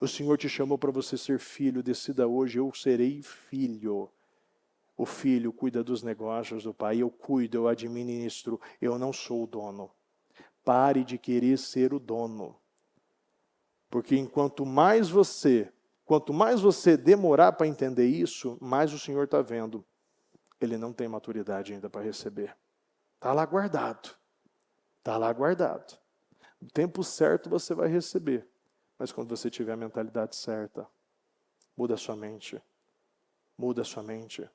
O Senhor te chamou para você ser filho, decida hoje, eu serei filho. O filho cuida dos negócios do pai, eu cuido, eu administro, eu não sou o dono. Pare de querer ser o dono. Porque quanto mais você demorar para entender isso, mais o Senhor está vendo. Ele não tem maturidade ainda para receber. Está lá guardado. Está lá guardado. No tempo certo você vai receber. Mas quando você tiver a mentalidade certa, muda a sua mente. Muda a sua mente.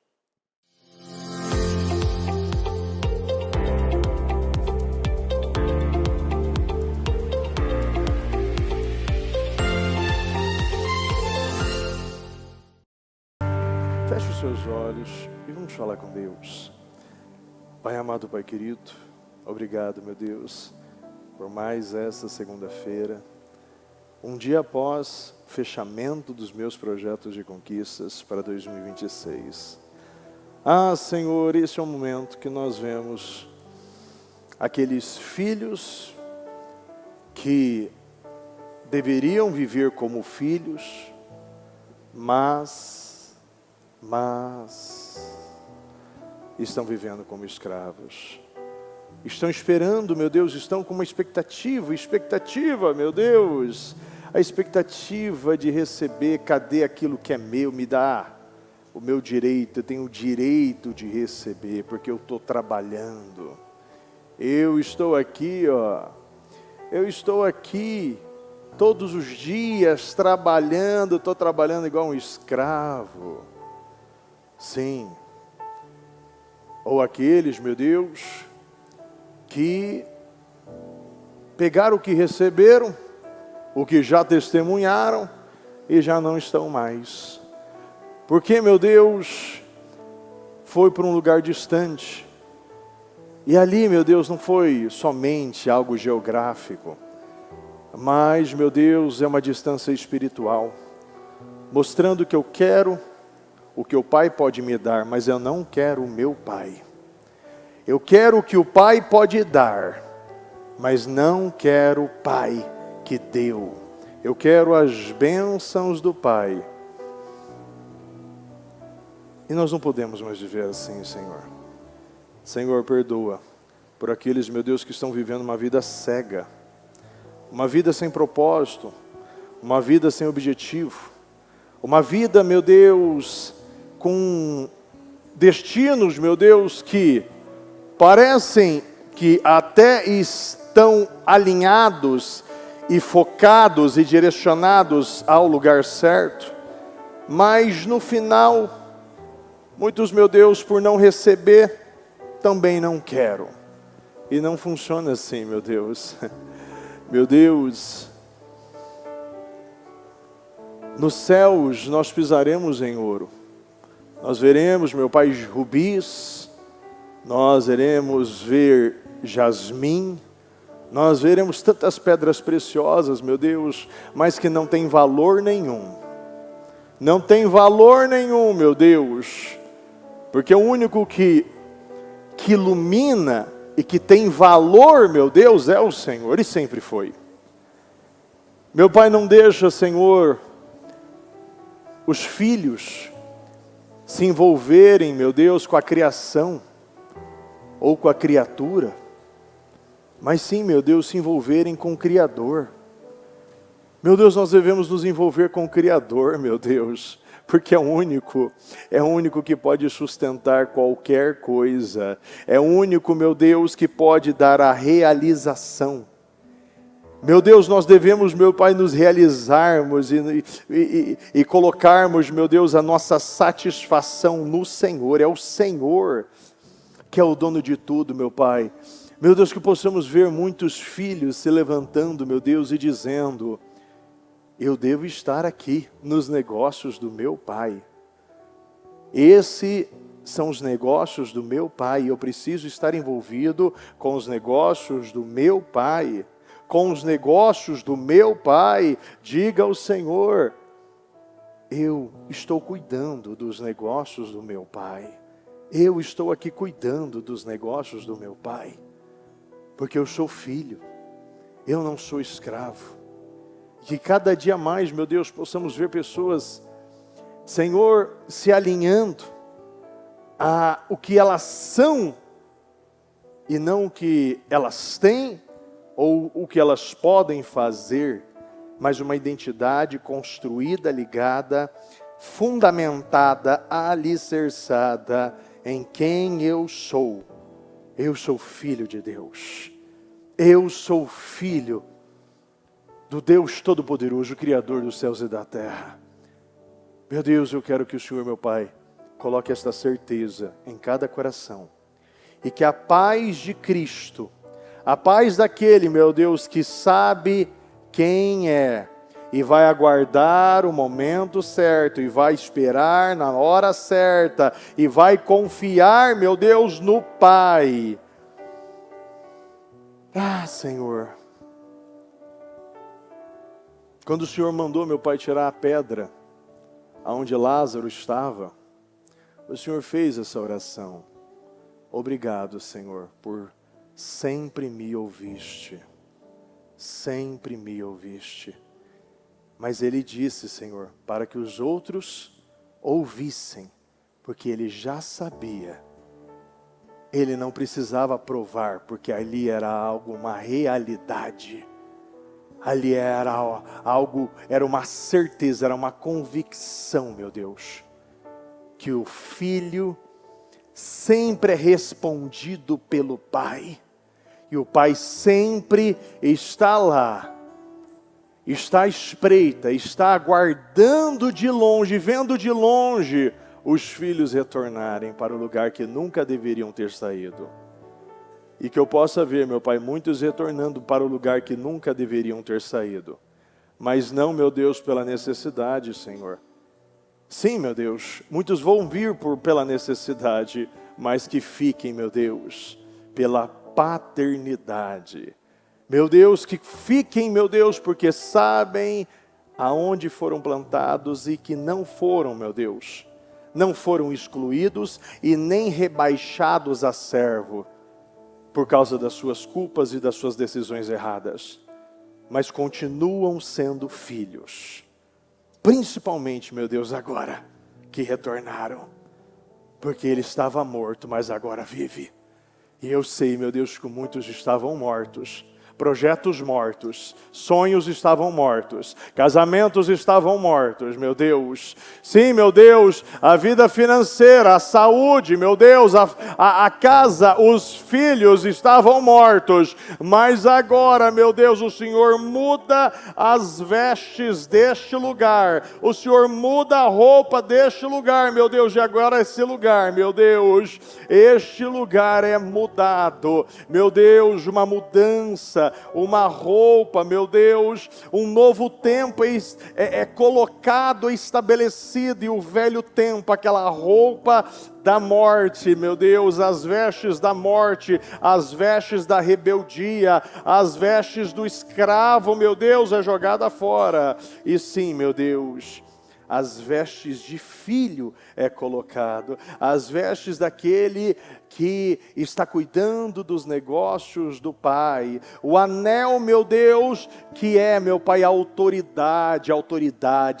Feche os seus olhos e vamos falar com Deus. Pai amado, Pai querido, obrigado, meu Deus, por mais essa segunda-feira. Um dia após o fechamento dos meus projetos de conquistas para 2026. Ah, Senhor, esse é o momento que nós vemos aqueles filhos que deveriam viver como filhos, mas estão vivendo como escravos. Estão esperando, meu Deus, estão com uma expectativa, meu Deus, a expectativa de receber, cadê aquilo que é meu, me dá o meu direito, eu tenho o direito de receber, porque eu estou trabalhando. Eu estou aqui, eu estou aqui todos os dias trabalhando, estou trabalhando igual um escravo. Sim. Ou aqueles, meu Deus, que pegaram o que receberam, o que já testemunharam e já não estão mais. Porque, meu Deus, foi para um lugar distante. E ali, meu Deus, não foi somente algo geográfico, mas, meu Deus, é uma distância espiritual, mostrando que eu quero o que o Pai pode me dar, mas eu não quero o meu Pai. Eu quero o que o Pai pode dar, mas não quero o Pai que deu. Eu quero as bênçãos do Pai. E nós não podemos mais viver assim, Senhor. Senhor, perdoa por aqueles, meu Deus, que estão vivendo uma vida cega, uma vida sem propósito, uma vida sem objetivo, uma vida, meu Deus, com destinos, meu Deus, que parecem que até estão alinhados e focados e direcionados ao lugar certo, mas no final, muitos, meu Deus, por não receber, também não quero. E não funciona assim, meu Deus. Meu Deus, nos céus nós pisaremos em ouro. Nós veremos, meu Pai, rubis, nós iremos ver jasmim, nós veremos tantas pedras preciosas, meu Deus, mas que não tem valor nenhum. Não tem valor nenhum, meu Deus, porque o único que ilumina e que tem valor, meu Deus, é o Senhor, e sempre foi. Meu Pai, não deixa, Senhor, os filhos se envolverem, meu Deus, com a criação, ou com a criatura, mas sim, meu Deus, se envolverem com o Criador. Meu Deus, nós devemos nos envolver com o Criador, meu Deus, porque é o único que pode sustentar qualquer coisa, é o único, meu Deus, que pode dar a realização. Meu Deus, nós devemos, meu Pai, nos realizarmos e colocarmos, meu Deus, a nossa satisfação no Senhor. É o Senhor que é o dono de tudo, meu Pai. Meu Deus, que possamos ver muitos filhos se levantando, meu Deus, e dizendo: eu devo estar aqui nos negócios do meu Pai. Esses são os negócios do meu Pai. Eu preciso estar envolvido com os negócios do meu Pai. Com os negócios do meu Pai. Diga ao Senhor: eu estou cuidando dos negócios do meu Pai. Eu estou aqui cuidando dos negócios do meu Pai. Porque eu sou filho. Eu não sou escravo. Que cada dia mais, meu Deus, possamos ver pessoas, Senhor, se alinhando a o que elas são e não o que elas têm ou o que elas podem fazer, mas uma identidade construída, ligada, fundamentada, alicerçada em quem eu sou. Eu sou filho de Deus. Eu sou filho do Deus Todo-Poderoso, Criador dos céus e da terra. Meu Deus, eu quero que o Senhor, meu Pai, coloque esta certeza em cada coração. E que a paz de Cristo, a paz daquele, meu Deus, que sabe quem é, e vai aguardar o momento certo, e vai esperar na hora certa, e vai confiar, meu Deus, no Pai. Ah, Senhor, quando o Senhor mandou meu pai tirar a pedra aonde Lázaro estava, o Senhor fez essa oração. Obrigado, Senhor, por sempre me ouviste. Sempre me ouviste. Mas Ele disse, Senhor, para que os outros ouvissem, porque Ele já sabia. Ele não precisava provar, porque ali era algo, uma realidade. Ali era algo, era uma certeza, era uma convicção, meu Deus, que o Filho sempre é respondido pelo Pai, e o Pai sempre está lá, está à espreita, está aguardando de longe, vendo de longe os filhos retornarem para o lugar que nunca deveriam ter saído. E que eu possa ver, meu Pai, muitos retornando para o lugar que nunca deveriam ter saído. Mas não, meu Deus, pela necessidade, Senhor. Sim, meu Deus, muitos vão vir pela necessidade, mas que fiquem, meu Deus, pela paternidade. Meu Deus, que fiquem, meu Deus, porque sabem aonde foram plantados e que não foram, meu Deus, não foram excluídos e nem rebaixados a servo, por causa das suas culpas e das suas decisões erradas, mas continuam sendo filhos, principalmente, meu Deus, agora que retornaram, porque ele estava morto, mas agora vive, e eu sei, meu Deus, que muitos estavam mortos, projetos mortos, sonhos estavam mortos, casamentos estavam mortos, meu Deus. Sim, meu Deus, a vida financeira, a saúde, meu Deus, a casa, os filhos estavam mortos. Mas agora, meu Deus, o Senhor muda as vestes deste lugar. O Senhor muda a roupa deste lugar, meu Deus. E agora esse lugar, meu Deus, este lugar é mudado. Meu Deus, uma mudança, uma roupa, meu Deus, um novo tempo é colocado, estabelecido, e o velho tempo, aquela roupa da morte, meu Deus, as vestes da morte, as vestes da rebeldia, as vestes do escravo, meu Deus, é jogada fora. E sim, meu Deus, as vestes de filho é colocado, as vestes daquele que está cuidando dos negócios do Pai, o anel, meu Deus, que é, meu Pai, a autoridade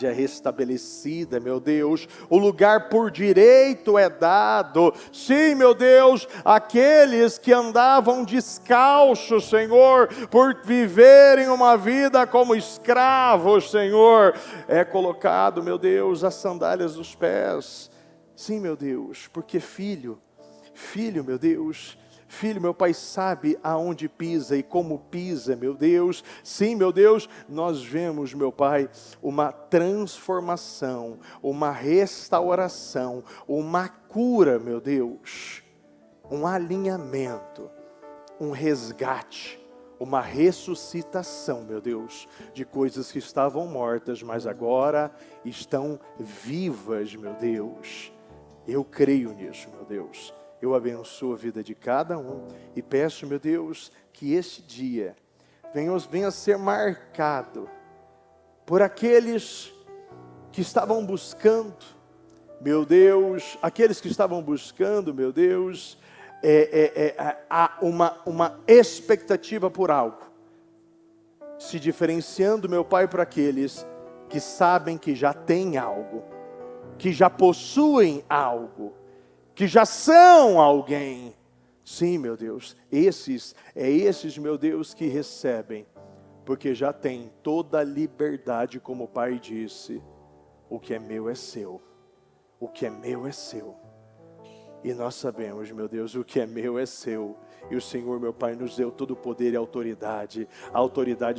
é restabelecida, meu Deus, o lugar por direito é dado, sim, meu Deus, aqueles que andavam descalços, Senhor, por viverem uma vida como escravos, Senhor, é colocado, meu Deus, as sandálias dos pés, sim, meu Deus, porque filho, meu Deus, filho, meu Pai sabe aonde pisa e como pisa, meu Deus. Sim, meu Deus, nós vemos, meu Pai, uma transformação, uma restauração, uma cura, meu Deus, um alinhamento, um resgate, uma ressuscitação, meu Deus, de coisas que estavam mortas, mas agora estão vivas, meu Deus. Eu creio nisso, meu Deus. Eu abençoo a vida de cada um e peço, meu Deus, que este dia venha a ser marcado por aqueles que estavam buscando, meu Deus, aqueles que estavam buscando, meu Deus, uma expectativa por algo. se diferenciando, meu Pai, para aqueles que sabem que já têm algo, que já possuem algo, que já são alguém. Sim, meu Deus, esses, meu Deus, que recebem, porque já têm toda a liberdade, como o Pai disse, o que é meu é seu, o que é meu é seu. E nós sabemos, meu Deus, o que é meu é seu. E o Senhor, meu Pai, nos deu todo o poder e a autoridade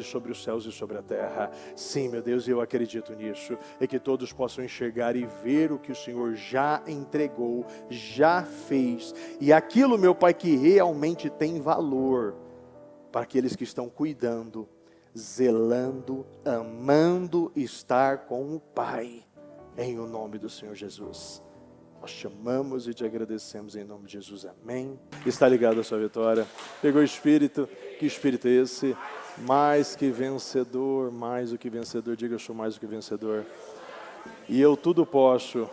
sobre os céus e sobre a terra. Sim, meu Deus, eu acredito nisso. E que todos possam enxergar e ver o que o Senhor já entregou, já fez. E aquilo, meu Pai, que realmente tem valor para aqueles que estão cuidando, zelando, amando estar com o Pai. Em o nome do Senhor Jesus. Nós chamamos e te agradecemos em nome de Jesus, amém. Está ligado à sua vitória? Pegou o Espírito? Que Espírito é esse? Mais que vencedor, mais do que vencedor. Diga, eu sou mais do que vencedor. E eu tudo posso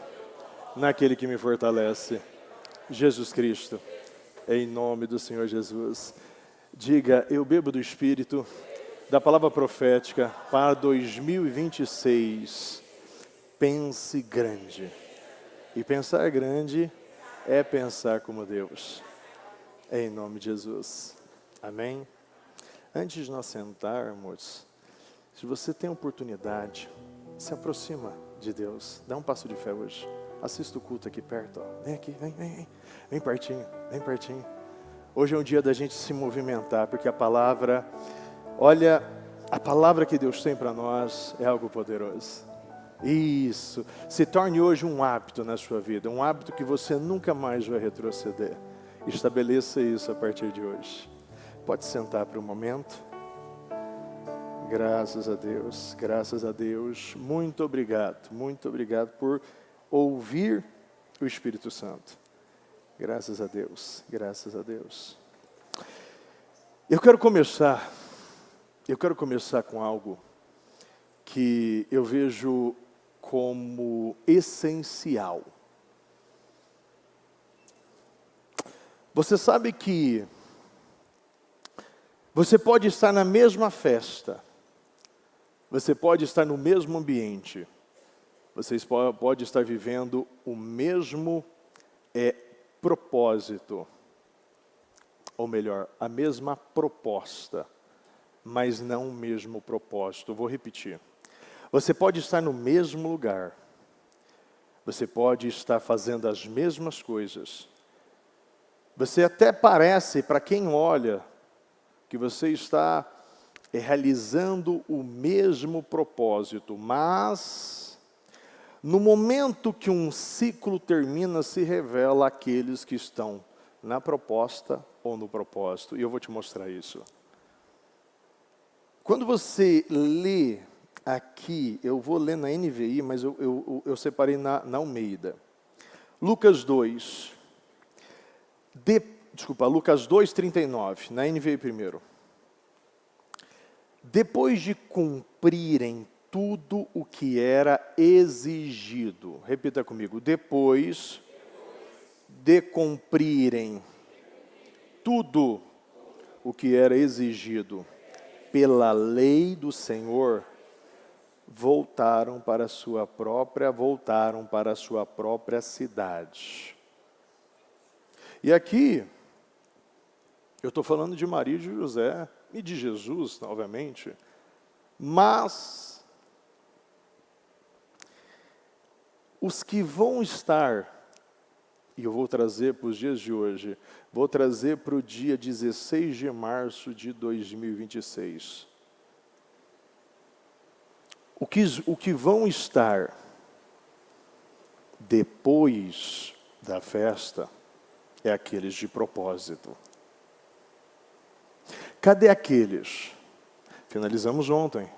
naquele que me fortalece. Jesus Cristo, em nome do Senhor Jesus. Diga, eu bebo do Espírito, da palavra profética para 2026. Pense grande. E pensar grande é pensar como Deus. Em nome de Jesus. Amém? Antes de nós sentarmos, se você tem oportunidade, se aproxima de Deus. Dá um passo de fé hoje. Assista o culto aqui perto. Ó. Vem aqui, vem. Vem pertinho, vem pertinho. Hoje é um dia da gente se movimentar, porque a palavra, olha, a palavra que Deus tem para nós é algo poderoso. Isso, se torne hoje um hábito na sua vida, um hábito que você nunca mais vai retroceder. Estabeleça isso a partir de hoje. Pode sentar para um momento. Graças a Deus, graças a Deus. Muito obrigado por ouvir o Espírito Santo. Graças a Deus, graças a Deus. Eu quero começar com algo que eu vejo como essencial. Você sabe que você pode estar na mesma festa, você pode estar no mesmo ambiente, você pode estar vivendo o mesmo propósito, ou melhor, a mesma proposta, mas não o mesmo propósito. Vou repetir. Você pode estar no mesmo lugar, você pode estar fazendo as mesmas coisas, você até parece, para quem olha, que você está realizando o mesmo propósito, mas no momento que um ciclo termina, se revela aqueles que estão na proposta ou no propósito, e eu vou te mostrar isso. Quando você lê aqui, eu vou ler na NVI, mas eu separei na Almeida. Lucas 2, Lucas 2:39, na NVI primeiro. Depois de cumprirem tudo o que era exigido, repita comigo, depois de cumprirem tudo o que era exigido pela lei do Senhor, voltaram para a sua própria cidade. E aqui, eu estou falando de Maria e de José, e de Jesus, obviamente, mas os que vão estar, e eu vou trazer para os dias de hoje, vou trazer para o dia 16 de março de 2026. O que vão estar depois da festa é aqueles de propósito. Cadê aqueles? Finalizamos ontem.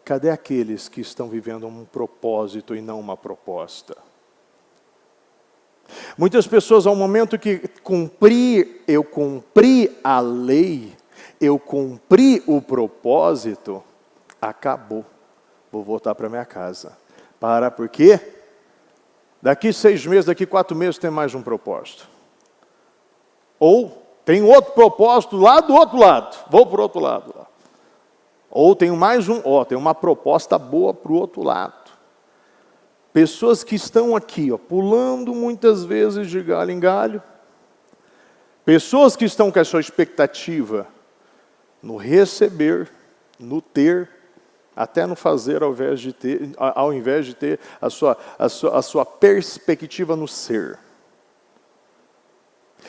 Cadê aqueles que estão vivendo um propósito e não uma proposta? Muitas pessoas, ao momento que eu cumpri a lei, eu cumpri o propósito, acabou. Vou voltar para minha casa. Por quê? Daqui 6 meses, daqui 4 meses tem mais um propósito. Ou tem outro propósito lá do outro lado. Vou para o outro lado. Ou tenho mais tem uma proposta boa para o outro lado. Pessoas que estão aqui, pulando muitas vezes de galho em galho. Pessoas que estão com a sua expectativa no receber, no ter, até no fazer ao invés de ter a sua perspectiva no ser.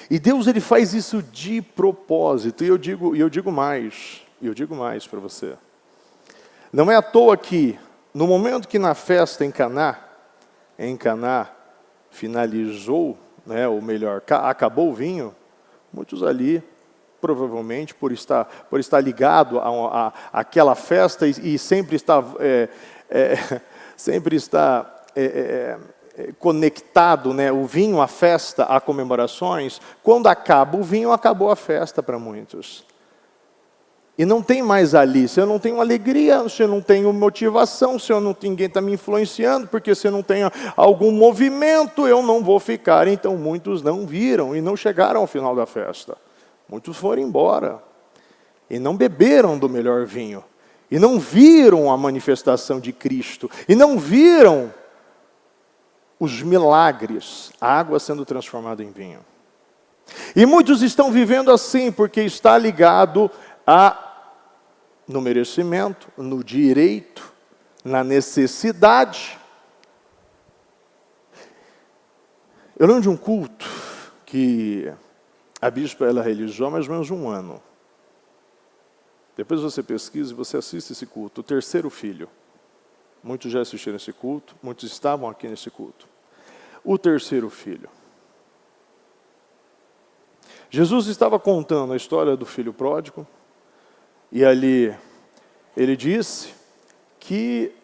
E Deus, ele faz isso de propósito. E eu digo mais para você. Não é à toa que, no momento que na festa em Caná finalizou, né, ou melhor, acabou o vinho, muitos ali, provavelmente por estar ligado àquela festa e sempre está conectado, né, o vinho, a festa, a comemorações. Quando acaba o vinho, acabou a festa para muitos. E não tem mais ali, se eu não tenho alegria, se eu não tenho motivação, se ninguém está me influenciando, porque se eu não tenho algum movimento, eu não vou ficar. Então muitos não viram e não chegaram ao final da festa. Muitos foram embora e não beberam do melhor vinho. E não viram a manifestação de Cristo. E não viram os milagres, a água sendo transformada em vinho. E muitos estão vivendo assim, porque está ligado no merecimento, no direito, na necessidade. Eu lembro de um culto que a bispa ela realizou há mais ou menos 1 ano. Depois você pesquisa e você assiste esse culto, o terceiro filho. Muitos já assistiram esse culto, muitos estavam aqui nesse culto. O terceiro filho. Jesus estava contando a história do filho pródigo, e ali ele disse que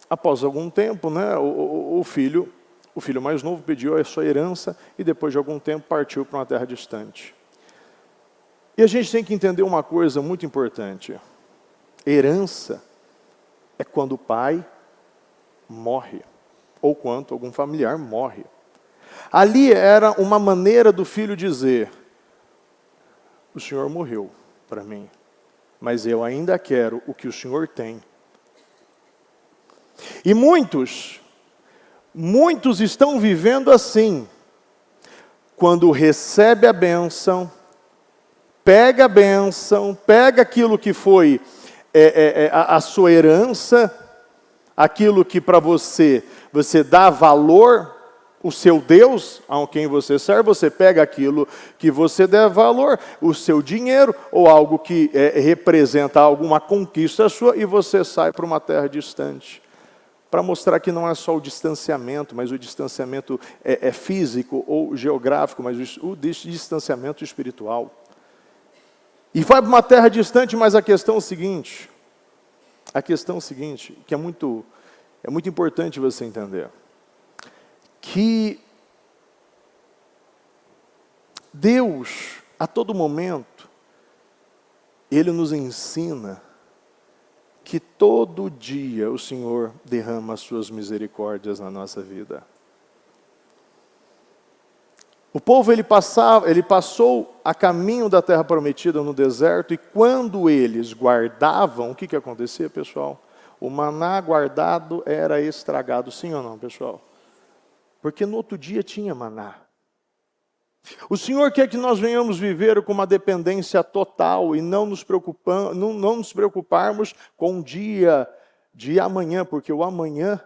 após algum tempo, né, o filho mais novo pediu a sua herança e depois de algum tempo partiu para uma terra distante. E a gente tem que entender uma coisa muito importante. Herança é quando o pai morre, ou quando algum familiar morre. Ali era uma maneira do filho dizer: o Senhor morreu para mim, mas eu ainda quero o que o Senhor tem. E muitos estão vivendo assim. Quando recebe a bênção, pega aquilo que foi a sua herança, aquilo que para você dá valor, o seu Deus, a quem você serve, você pega aquilo que você der valor, o seu dinheiro, ou algo que representa alguma conquista sua, e você sai para uma terra distante. Para mostrar que não é só o distanciamento, mas o distanciamento é físico ou geográfico, mas o distanciamento espiritual. E vai para uma terra distante, mas a questão é o seguinte, que é muito importante você entender. Que Deus, a todo momento, Ele nos ensina que todo dia o Senhor derrama as suas misericórdias na nossa vida. O povo ele passou a caminho da terra prometida no deserto, e quando eles guardavam, o que acontecia, pessoal? O maná guardado era estragado, sim ou não, pessoal? Porque no outro dia tinha maná. O Senhor quer que nós venhamos viver com uma dependência total e não nos preocuparmos com o dia de amanhã, porque o amanhã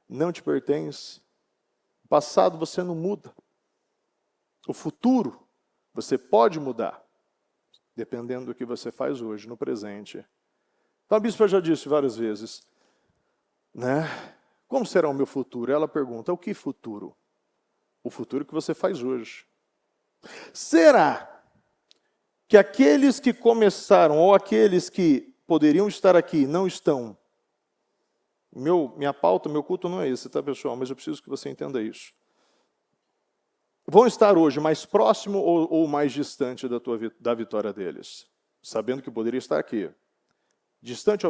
não te pertence. O passado você não muda. O futuro você pode mudar, dependendo do que você faz hoje, no presente. Então a bispa já disse várias vezes, né? Como será o meu futuro? Ela pergunta, o que futuro? O futuro que você faz hoje. Será que aqueles que começaram, ou aqueles que poderiam estar aqui, não estão? Minha pauta, meu culto não é esse, tá, pessoal? Mas eu preciso que você entenda isso. Vão estar hoje mais próximo ou mais distante da vitória deles? Sabendo que poderia estar aqui. Distante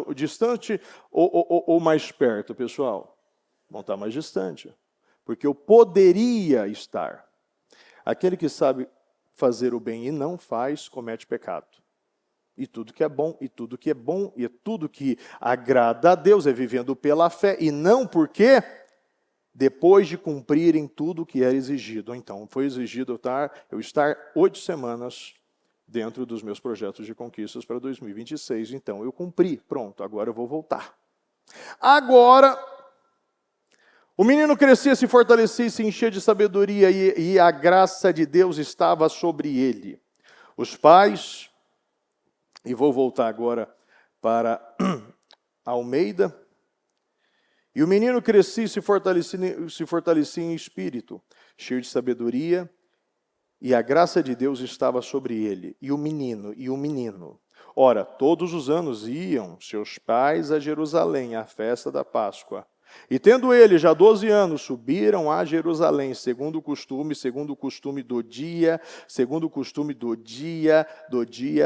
ou mais perto, pessoal? Vão estar mais distante. Porque eu poderia estar. Aquele que sabe fazer o bem e não faz, comete pecado. E tudo que é bom, e tudo que é bom, e tudo que agrada a Deus é vivendo pela fé, e não porque depois de cumprirem tudo o que era exigido. Então, foi exigido eu estar 8 semanas dentro dos meus projetos de conquistas para 2026. Então, eu cumpri. Pronto, agora eu vou voltar. Agora, o menino crescia, se fortalecia e se enchia de sabedoria, e a graça de Deus estava sobre ele. Os pais, e vou voltar agora para Almeida. E o menino crescia e se fortalecia em espírito, cheio de sabedoria, e a graça de Deus estava sobre ele. E o menino. Ora, todos os anos iam seus pais a Jerusalém, à festa da Páscoa. E tendo ele já 12 anos, subiram a Jerusalém, segundo o costume do dia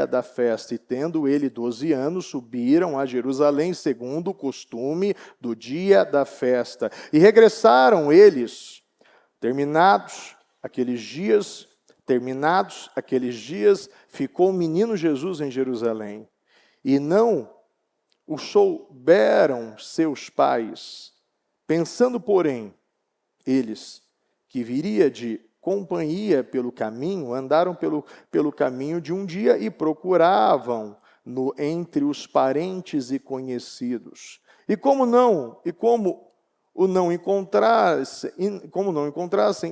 da festa. E tendo ele 12 anos, subiram a Jerusalém, segundo o costume do dia da festa. E regressaram eles, terminados aqueles dias, ficou o menino Jesus em Jerusalém. E não o souberam seus pais, pensando, porém, eles que viria de companhia pelo caminho, andaram pelo caminho de um dia e procuravam-no entre os parentes e conhecidos. E como não encontrassem,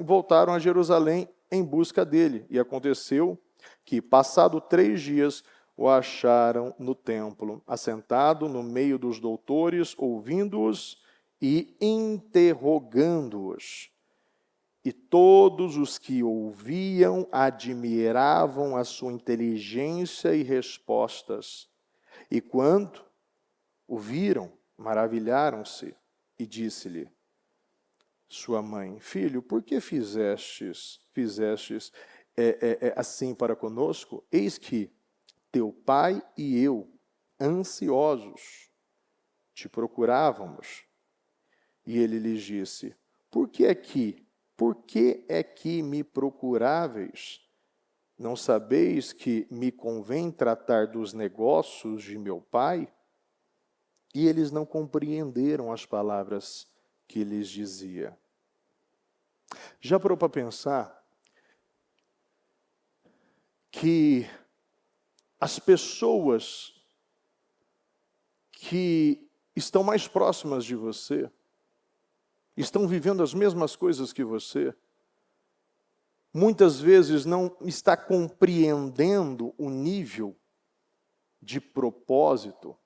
voltaram a Jerusalém em busca dele. E aconteceu que, passado 3 dias, o acharam no templo, assentado no meio dos doutores, ouvindo-os e interrogando-os. E todos os que ouviam admiravam a sua inteligência e respostas. E quando o viram, maravilharam-se. E disse-lhe sua mãe: Filho, por que fizestes assim para conosco? Eis que teu pai e eu, ansiosos, te procurávamos. E ele lhes disse: Por que é que me procuráveis? Não sabeis que me convém tratar dos negócios de meu pai? E eles não compreenderam as palavras que lhes dizia. Já parou para pensar que as pessoas que estão mais próximas de você, estão vivendo as mesmas coisas que você, muitas vezes não está compreendendo o nível de propósito,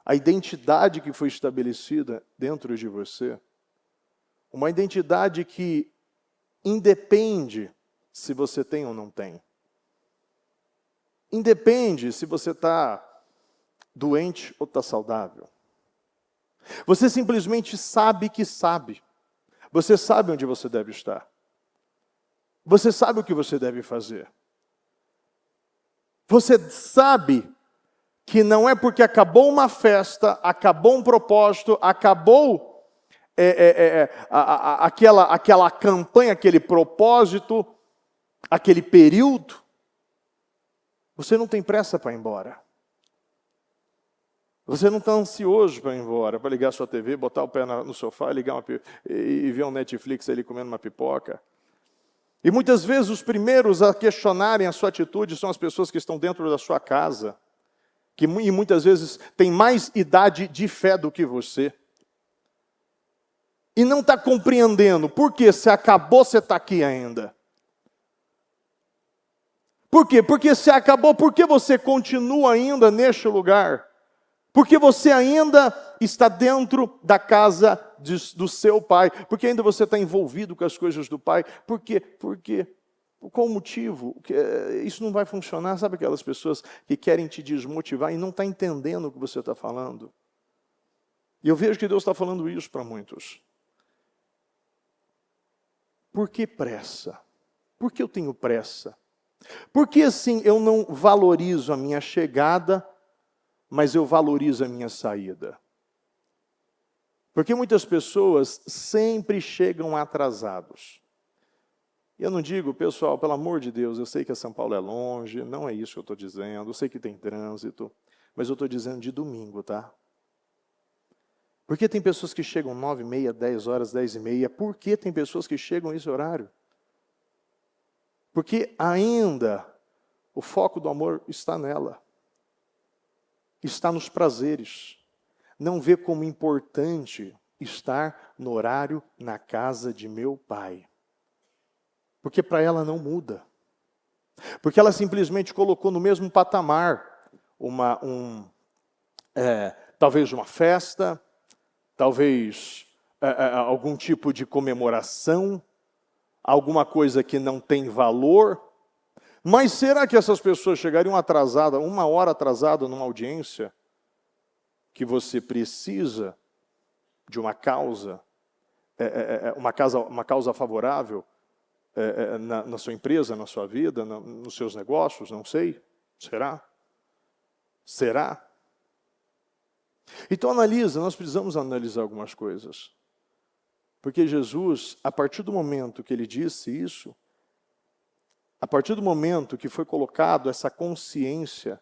a identidade que foi estabelecida dentro de você, uma identidade que independe se você tem ou não tem. Independe se você está doente ou está saudável. Você simplesmente sabe que sabe. Você sabe onde você deve estar. Você sabe o que você deve fazer. Você sabe que não é porque acabou uma festa, acabou um propósito, acabou aquela campanha, aquele propósito, aquele período, você não tem pressa para ir embora. Você não está ansioso para ir embora, para ligar a sua TV, botar o pé no sofá, e ver um Netflix ali comendo uma pipoca. E muitas vezes os primeiros a questionarem a sua atitude são as pessoas que estão dentro da sua casa, e muitas vezes têm mais idade de fé do que você. E não está compreendendo por que se acabou, você está aqui ainda. Por quê? Porque se acabou, por que você continua ainda neste lugar? Porque você ainda está dentro da casa do seu pai. Porque ainda você está envolvido com as coisas do pai. Por quê? Porque, qual o motivo? Isso não vai funcionar. Sabe aquelas pessoas que querem te desmotivar e não estão entendendo o que você está falando? E eu vejo que Deus está falando isso para muitos. Por que pressa? Por que eu tenho pressa? Por que assim eu não valorizo a minha chegada, mas eu valorizo a minha saída? Porque muitas pessoas sempre chegam atrasados. Eu não digo, pessoal, pelo amor de Deus, eu sei que a São Paulo é longe, não é isso que eu estou dizendo, eu sei que tem trânsito, mas eu estou dizendo de domingo, tá? Porque tem pessoas que chegam 9h30, 10 horas, 10h30, por que tem pessoas que chegam nesse horário? Porque ainda o foco do amor está nela, está nos prazeres, não vê como importante estar no horário na casa de meu pai. Porque para ela não muda. Porque ela simplesmente colocou no mesmo patamar talvez uma festa, talvez algum tipo de comemoração, alguma coisa que não tem valor. Mas será que essas pessoas chegariam atrasadas, 1 hora atrasada numa audiência, que você precisa de uma causa, uma causa favorável na sua empresa, na sua vida, nos seus negócios? Não sei. Será? Será? Então analisa, nós precisamos analisar algumas coisas. Porque Jesus, a partir do momento que ele disse isso, a partir do momento que foi colocado essa consciência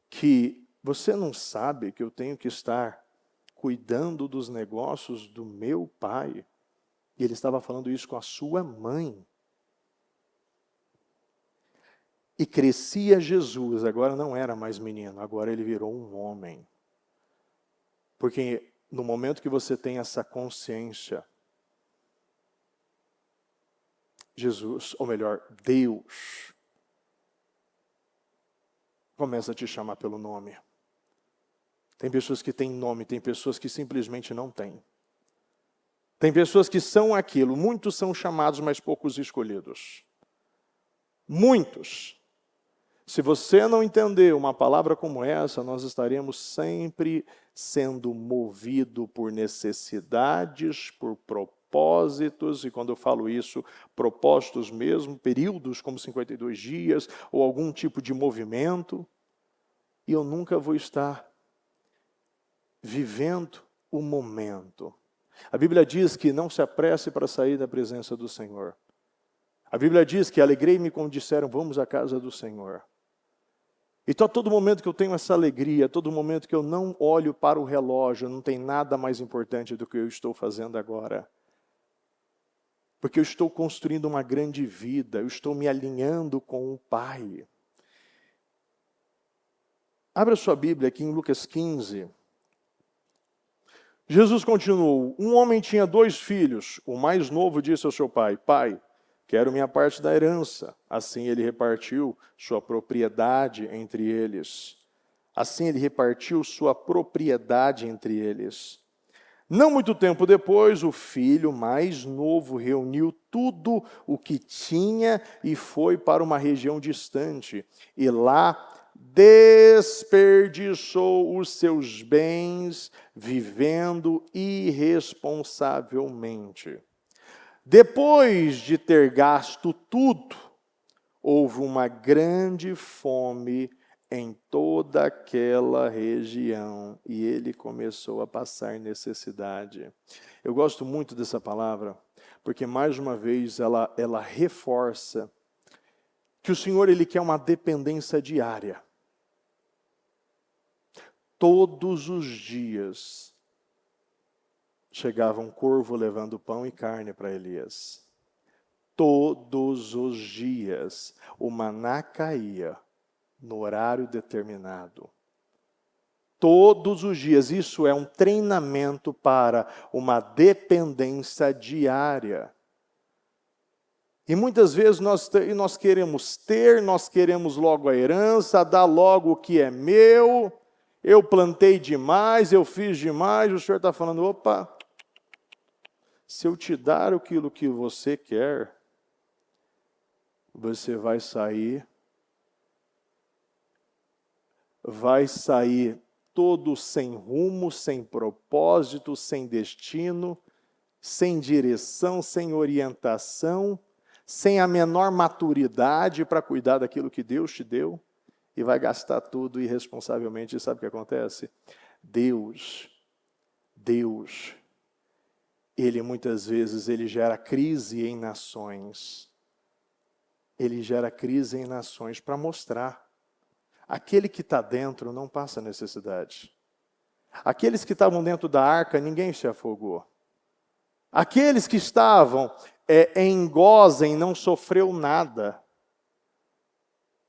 que você não sabe que eu tenho que estar cuidando dos negócios do meu pai, e ele estava falando isso com a sua mãe. E crescia Jesus, agora não era mais menino, agora ele virou um homem. Porque no momento que você tem essa consciência, Jesus, ou melhor, Deus, começa a te chamar pelo nome. Tem pessoas que têm nome, tem pessoas que simplesmente não têm. Tem pessoas que são aquilo, muitos são chamados, mas poucos escolhidos. Muitos. Se você não entender uma palavra como essa, nós estaremos sempre sendo movidos por necessidades, por propósitos, e quando eu falo isso, propósitos mesmo, períodos como 52 dias, ou algum tipo de movimento, e eu nunca vou estar vivendo o momento. A Bíblia diz que não se apresse para sair da presença do Senhor. A Bíblia diz que alegrei-me quando disseram, vamos à casa do Senhor. Então, a todo momento que eu tenho essa alegria, a todo momento que eu não olho para o relógio, não tem nada mais importante do que eu estou fazendo agora. Porque eu estou construindo uma grande vida, eu estou me alinhando com o Pai. Abra sua Bíblia aqui em Lucas 15. Jesus continuou, um homem tinha 2 filhos, o mais novo disse ao seu pai, pai, quero minha parte da herança. Assim ele repartiu sua propriedade entre eles. Não muito tempo depois, o filho mais novo reuniu tudo o que tinha e foi para uma região distante. E lá desperdiçou os seus bens vivendo irresponsavelmente. Depois de ter gasto tudo, houve uma grande fome em toda aquela região e ele começou a passar necessidade. Eu gosto muito dessa palavra, porque mais uma vez ela reforça que o Senhor ele quer uma dependência diária. Todos os dias chegava um corvo levando pão e carne para Elias. Todos os dias o maná caía no horário determinado. Todos os dias, isso é um treinamento para uma dependência diária. E muitas vezes nós queremos ter, nós queremos logo a herança, dar logo o que é meu, eu plantei demais, eu fiz demais, o Senhor está falando, opa, se eu te dar aquilo que você quer, você vai sair todo sem rumo, sem propósito, sem destino, sem direção, sem orientação, sem a menor maturidade para cuidar daquilo que Deus te deu, e vai gastar tudo irresponsavelmente. E sabe o que acontece? Deus, Ele muitas vezes, Ele gera crise em nações, ele gera crise em nações para mostrar. Aquele que está dentro não passa necessidade. Aqueles que estavam dentro da arca, ninguém se afogou. Aqueles que estavam em Gósen não sofreu nada.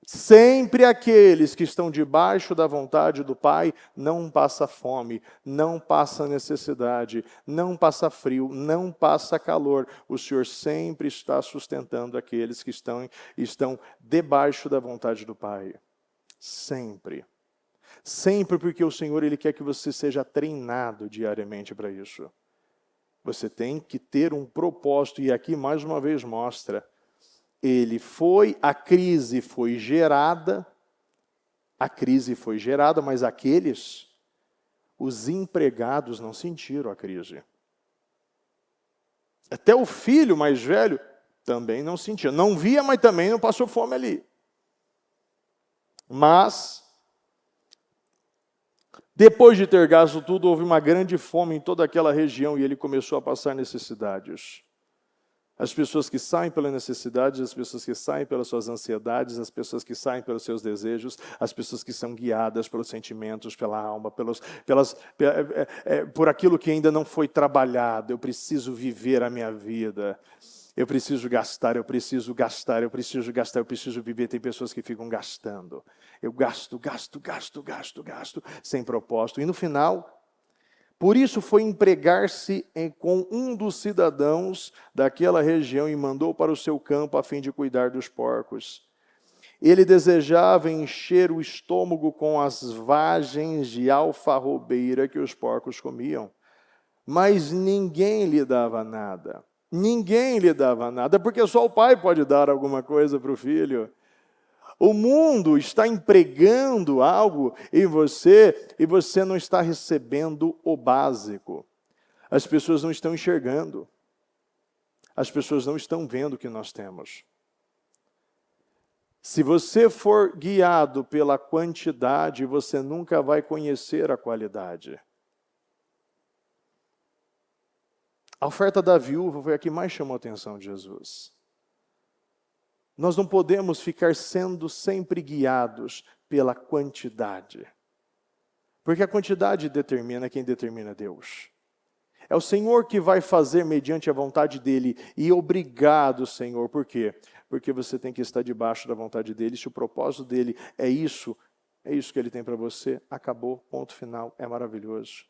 Sempre aqueles que estão debaixo da vontade do Pai não passa fome, não passa necessidade, não passa frio, não passa calor. O Senhor sempre está sustentando aqueles que estão debaixo da vontade do Pai. Sempre. Sempre, porque o Senhor ele quer que você seja treinado diariamente para isso. Você tem que ter um propósito, e aqui mais uma vez mostra. A crise foi gerada, mas os empregados não sentiram a crise. Até o filho mais velho também não sentia. Não via, mas também não passou fome ali. Mas, depois de ter gasto tudo, houve uma grande fome em toda aquela região e ele começou a passar necessidades. As pessoas que saem pela necessidade, as pessoas que saem pelas suas ansiedades, as pessoas que saem pelos seus desejos, as pessoas que são guiadas pelos sentimentos, pela alma, por aquilo que ainda não foi trabalhado. Eu preciso viver a minha vida. Eu preciso gastar, eu preciso viver. Tem pessoas que ficam gastando. Eu gasto, sem propósito. E no final, por isso foi empregar-se com um dos cidadãos daquela região e mandou para o seu campo a fim de cuidar dos porcos. Ele desejava encher o estômago com as vagens de alfarrobeira que os porcos comiam, mas ninguém lhe dava nada. Ninguém lhe dava nada, porque só o pai pode dar alguma coisa para o filho. O mundo está empregando algo em você e você não está recebendo o básico. As pessoas não estão enxergando. As pessoas não estão vendo o que nós temos. Se você for guiado pela quantidade, você nunca vai conhecer a qualidade. A oferta da viúva foi a que mais chamou a atenção de Jesus. Nós não podemos ficar sendo sempre guiados pela quantidade. Porque a quantidade determina quem determina Deus. É o Senhor que vai fazer mediante a vontade dEle. E obrigado, Senhor. Por quê? Porque você tem que estar debaixo da vontade dEle. Se o propósito dEle é isso que Ele tem para você, acabou, ponto final, é maravilhoso.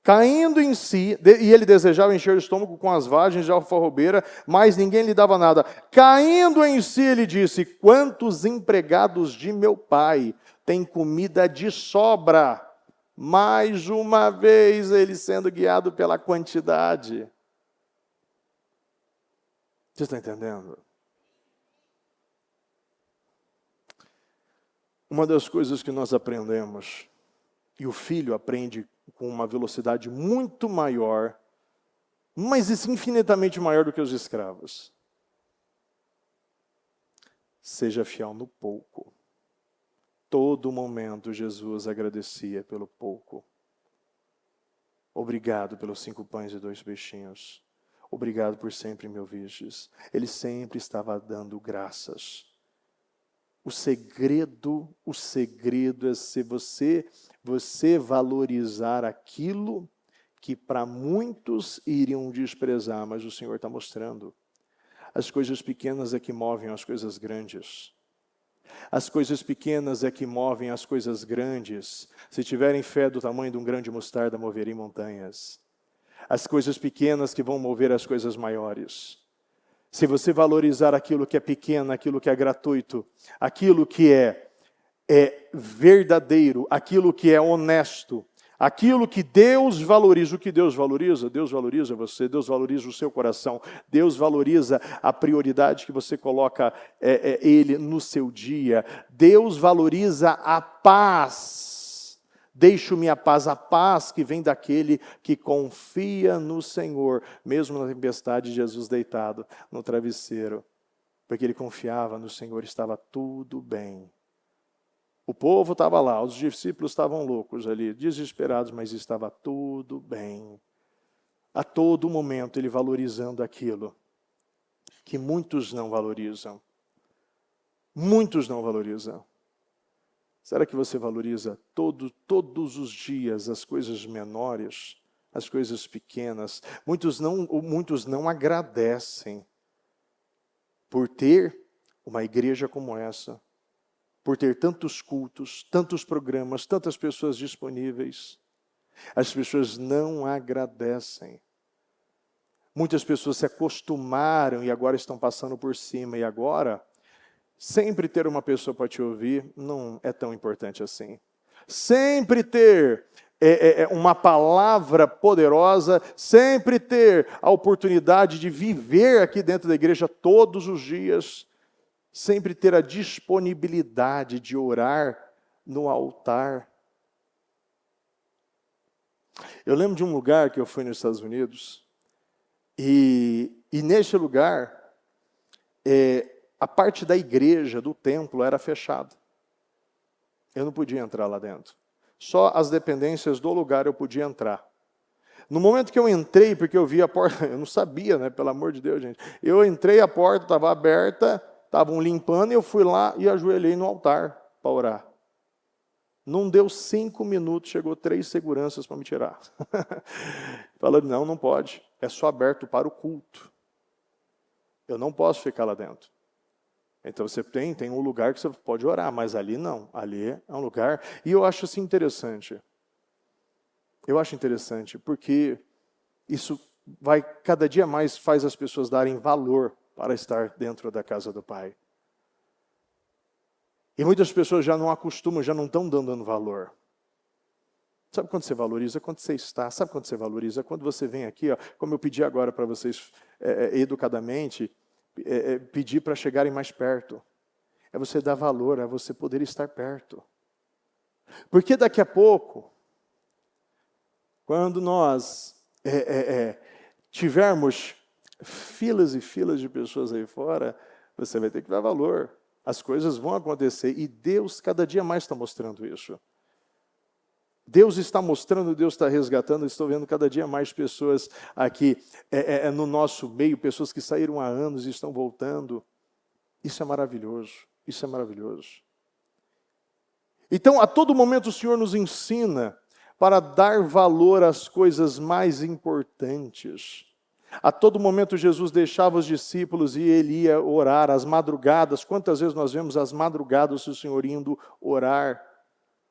Caindo em si, e ele desejava encher o estômago com as vagens de alfarrobeira, mas ninguém lhe dava nada. Caindo em si, ele disse: quantos empregados de meu pai têm comida de sobra? Mais uma vez, ele sendo guiado pela quantidade. Você está entendendo? Uma das coisas que nós aprendemos, e o filho aprende com uma velocidade muito maior, mas isso infinitamente maior do que os escravos. Seja fiel no pouco. Todo momento Jesus agradecia pelo pouco. Obrigado pelos 5 pães e 2 peixinhos. Obrigado por sempre me ouvistes. Ele sempre estava dando graças. O segredo é se você valorizar aquilo que para muitos iriam desprezar, mas o Senhor está mostrando. As coisas pequenas é que movem as coisas grandes. As coisas pequenas é que movem as coisas grandes. Se tiverem fé do tamanho de um grão de mostarda, moverem montanhas. As coisas pequenas que vão mover as coisas maiores. Se você valorizar aquilo que é pequeno, aquilo que é gratuito, aquilo que é verdadeiro, aquilo que é honesto, aquilo que Deus valoriza, o que Deus valoriza? Deus valoriza você, Deus valoriza o seu coração, Deus valoriza a prioridade que você coloca Ele no seu dia, Deus valoriza a paz. Deixo-me a paz que vem daquele que confia no Senhor, mesmo na tempestade, Jesus deitado no travesseiro, porque ele confiava no Senhor, estava tudo bem. O povo estava lá, os discípulos estavam loucos ali, desesperados, mas estava tudo bem. A todo momento ele valorizando aquilo que muitos não valorizam. Muitos não valorizam. Será que você valoriza todos os dias as coisas menores, as coisas pequenas? Muitos não agradecem por ter uma igreja como essa, por ter tantos cultos, tantos programas, tantas pessoas disponíveis. As pessoas não agradecem. Muitas pessoas se acostumaram e agora estão passando por cima. E agora, sempre ter uma pessoa para te ouvir não é tão importante assim. Sempre ter uma palavra poderosa, sempre ter a oportunidade de viver aqui dentro da igreja todos os dias, sempre ter a disponibilidade de orar no altar. Eu lembro de um lugar que eu fui nos Estados Unidos, e neste lugar, a parte da igreja, do templo, era fechada. Eu não podia entrar lá dentro. Só as dependências do lugar eu podia entrar. No momento que eu entrei, porque eu vi a porta, eu não sabia, né? Pelo amor de Deus, gente. Eu entrei, a porta estava aberta, estavam limpando, e eu fui lá e ajoelhei no altar para orar. Não deu 5 minutos, chegou 3 seguranças para me tirar. Falando, não pode. É só aberto para o culto. Eu não posso ficar lá dentro. Então você tem um lugar que você pode orar, mas ali não. Ali é um lugar. E eu acho assim interessante. Eu acho interessante, porque isso vai cada dia mais faz as pessoas darem valor para estar dentro da casa do Pai. E muitas pessoas já não acostumam, já não estão dando valor. Sabe quando você valoriza? Quando você está. Sabe quando você valoriza? Quando você vem aqui, ó, como eu pedi agora para vocês, educadamente, pedir para chegarem mais perto. É você dar valor, é você poder estar perto. Porque daqui a pouco, quando nós tivermos filas e filas de pessoas aí fora, você vai ter que dar valor. As coisas vão acontecer e Deus cada dia mais está mostrando isso. Deus está mostrando, Deus está resgatando. Estou vendo cada dia mais pessoas aqui no nosso meio, pessoas que saíram há anos e estão voltando. Isso é maravilhoso, isso é maravilhoso. Então, a todo momento o Senhor nos ensina para dar valor às coisas mais importantes. A todo momento Jesus deixava os discípulos e ele ia orar às madrugadas. Quantas vezes nós vemos às madrugadas o Senhor indo orar?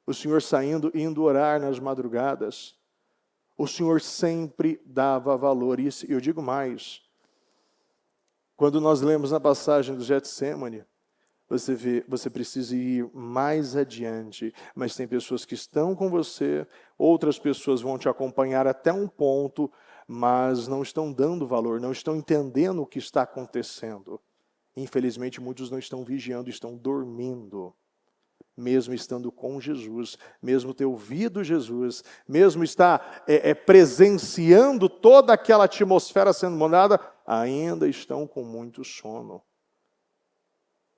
O Senhor saindo, indo orar nas madrugadas. O Senhor sempre dava valor. E eu digo mais. Quando nós lemos na passagem do Getsemane, você precisa ir mais adiante. Mas tem pessoas que estão com você, outras pessoas vão te acompanhar até um ponto, mas não estão dando valor, não estão entendendo o que está acontecendo. Infelizmente, muitos não estão vigiando, estão dormindo. Mesmo estando com Jesus, mesmo ter ouvido Jesus, mesmo estar presenciando toda aquela atmosfera sendo mudada, ainda estão com muito sono.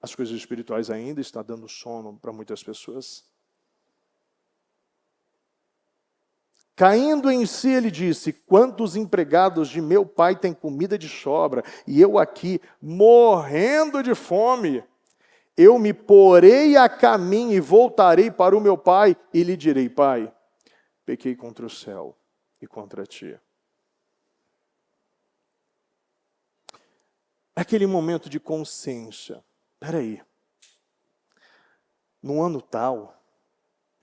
As coisas espirituais ainda estão dando sono para muitas pessoas. Caindo em si, ele disse: quantos empregados de meu pai têm comida de sobra, e eu aqui morrendo de fome? Eu me porei a caminho e voltarei para o meu pai e lhe direi: Pai, pequei contra o céu e contra ti. Aquele momento de consciência. Espera aí. No ano tal,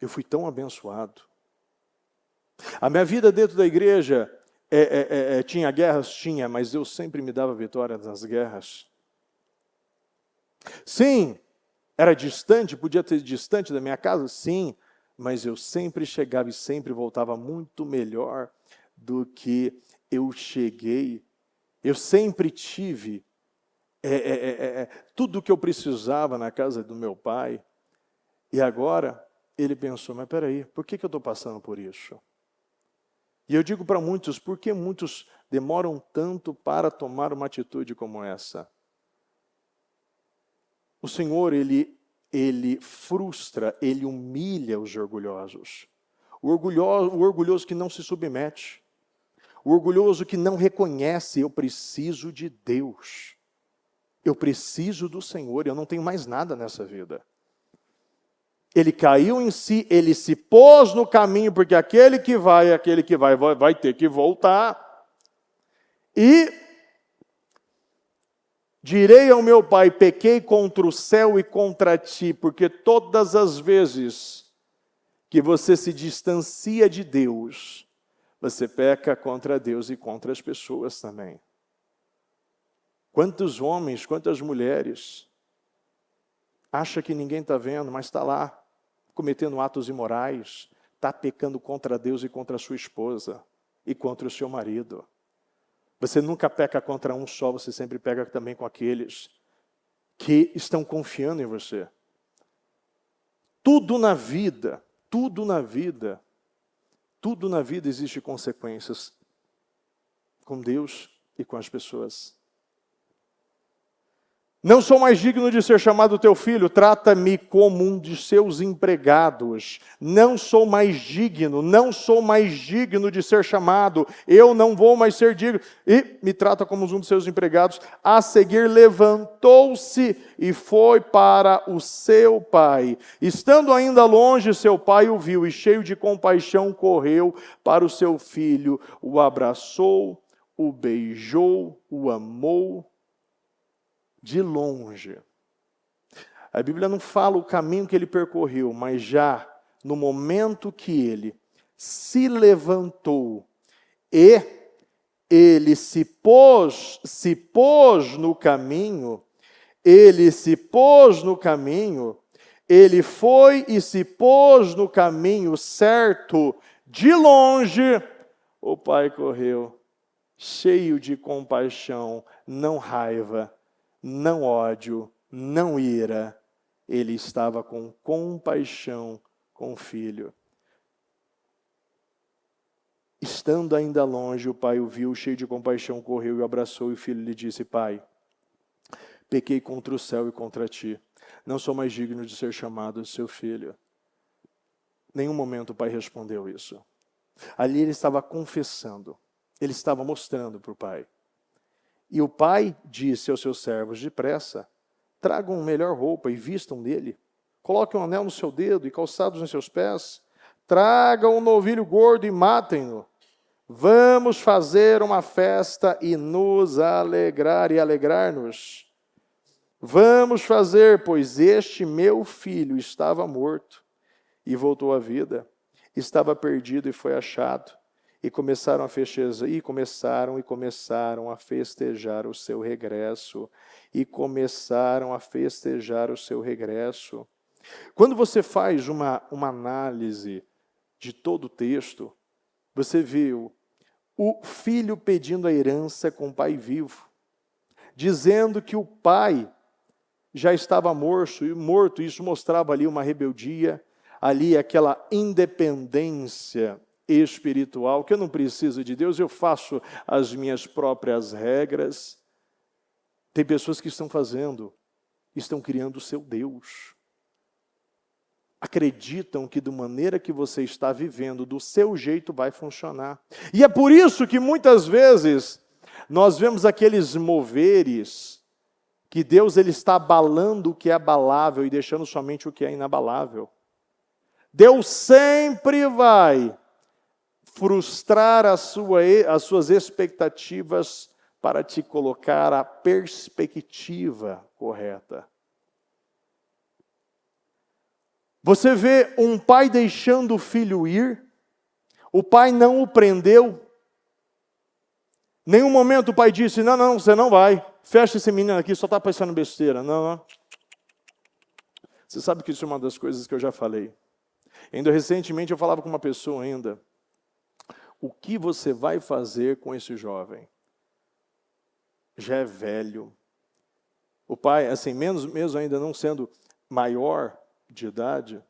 eu fui tão abençoado. A minha vida dentro da igreja tinha guerras? Tinha, mas eu sempre me dava vitória nas guerras. Sim, era distante, podia ter distante da minha casa? Sim, mas eu sempre chegava e sempre voltava muito melhor do que eu cheguei. Eu sempre tive tudo o que eu precisava na casa do meu pai. E agora, ele pensou, mas espera aí, por que eu estou passando por isso? E eu digo para muitos, por que muitos demoram tanto para tomar uma atitude como essa? O Senhor, ele frustra, ele humilha os orgulhosos. O orgulhoso que não se submete. O orgulhoso que não reconhece, eu preciso de Deus. Eu preciso do Senhor, eu não tenho mais nada nessa vida. Ele caiu em si, ele se pôs no caminho, porque aquele que vai ter que voltar. E direi ao meu pai, pequei contra o céu e contra ti, porque todas as vezes que você se distancia de Deus, você peca contra Deus e contra as pessoas também. Quantos homens, quantas mulheres acha que ninguém está vendo, mas está lá, cometendo atos imorais, está pecando contra Deus e contra a sua esposa e contra o seu marido. Você nunca peca contra um só, você sempre peca também com aqueles que estão confiando em você. Tudo na vida existe consequências com Deus e com as pessoas. Não sou mais digno de ser chamado teu filho, trata-me como um de seus empregados. Não sou mais digno de ser chamado, eu não vou mais ser digno. E me trata como um de seus empregados. A seguir levantou-se e foi para o seu pai. Estando ainda longe, seu pai o viu e cheio de compaixão correu para o seu filho, o abraçou, o beijou, o amou. De longe. A Bíblia não fala o caminho que ele percorreu, mas já no momento que ele se levantou e ele se pôs no caminho, ele foi e se pôs no caminho certo, de longe, o pai correu, cheio de compaixão, não raiva, não ódio, não ira. Ele estava com compaixão com o filho. Estando ainda longe, o pai o viu, cheio de compaixão, correu e o abraçou, e o filho lhe disse, pai, pequei contra o céu e contra ti. Não sou mais digno de ser chamado seu filho. Nenhum momento o pai respondeu isso. Ali ele estava confessando. Ele estava mostrando para o pai. E o pai disse aos seus servos, depressa, tragam melhor roupa e vistam dele. Coloquem um anel no seu dedo e calçados em seus pés. Tragam um novilho gordo e matem-no. Vamos fazer uma festa e nos alegrar e alegrar-nos. Vamos fazer, pois este meu filho estava morto e voltou à vida. Estava perdido e foi achado. E começaram a festejar o seu regresso. Quando você faz uma análise de todo o texto, você viu o filho pedindo a herança com o pai vivo, dizendo que o pai já estava morto, isso mostrava ali uma rebeldia, ali aquela independência espiritual, que eu não preciso de Deus, eu faço as minhas próprias regras. Tem pessoas que estão criando o seu Deus. Acreditam que da maneira que você está vivendo, do seu jeito vai funcionar. E é por isso que muitas vezes nós vemos aqueles moveres que Deus ele está abalando o que é abalável e deixando somente o que é inabalável. Deus sempre vai frustrar as suas expectativas para te colocar a perspectiva correta. Você vê um pai deixando o filho ir, o pai não o prendeu. Nenhum momento o pai disse, não, você não vai. Fecha esse menino aqui, só está pensando besteira. Não. Você sabe que isso é uma das coisas que eu já falei. Ainda recentemente eu falava com uma pessoa ainda. O que você vai fazer com esse jovem? Já é velho. O pai, assim, mesmo ainda não sendo maior de idade,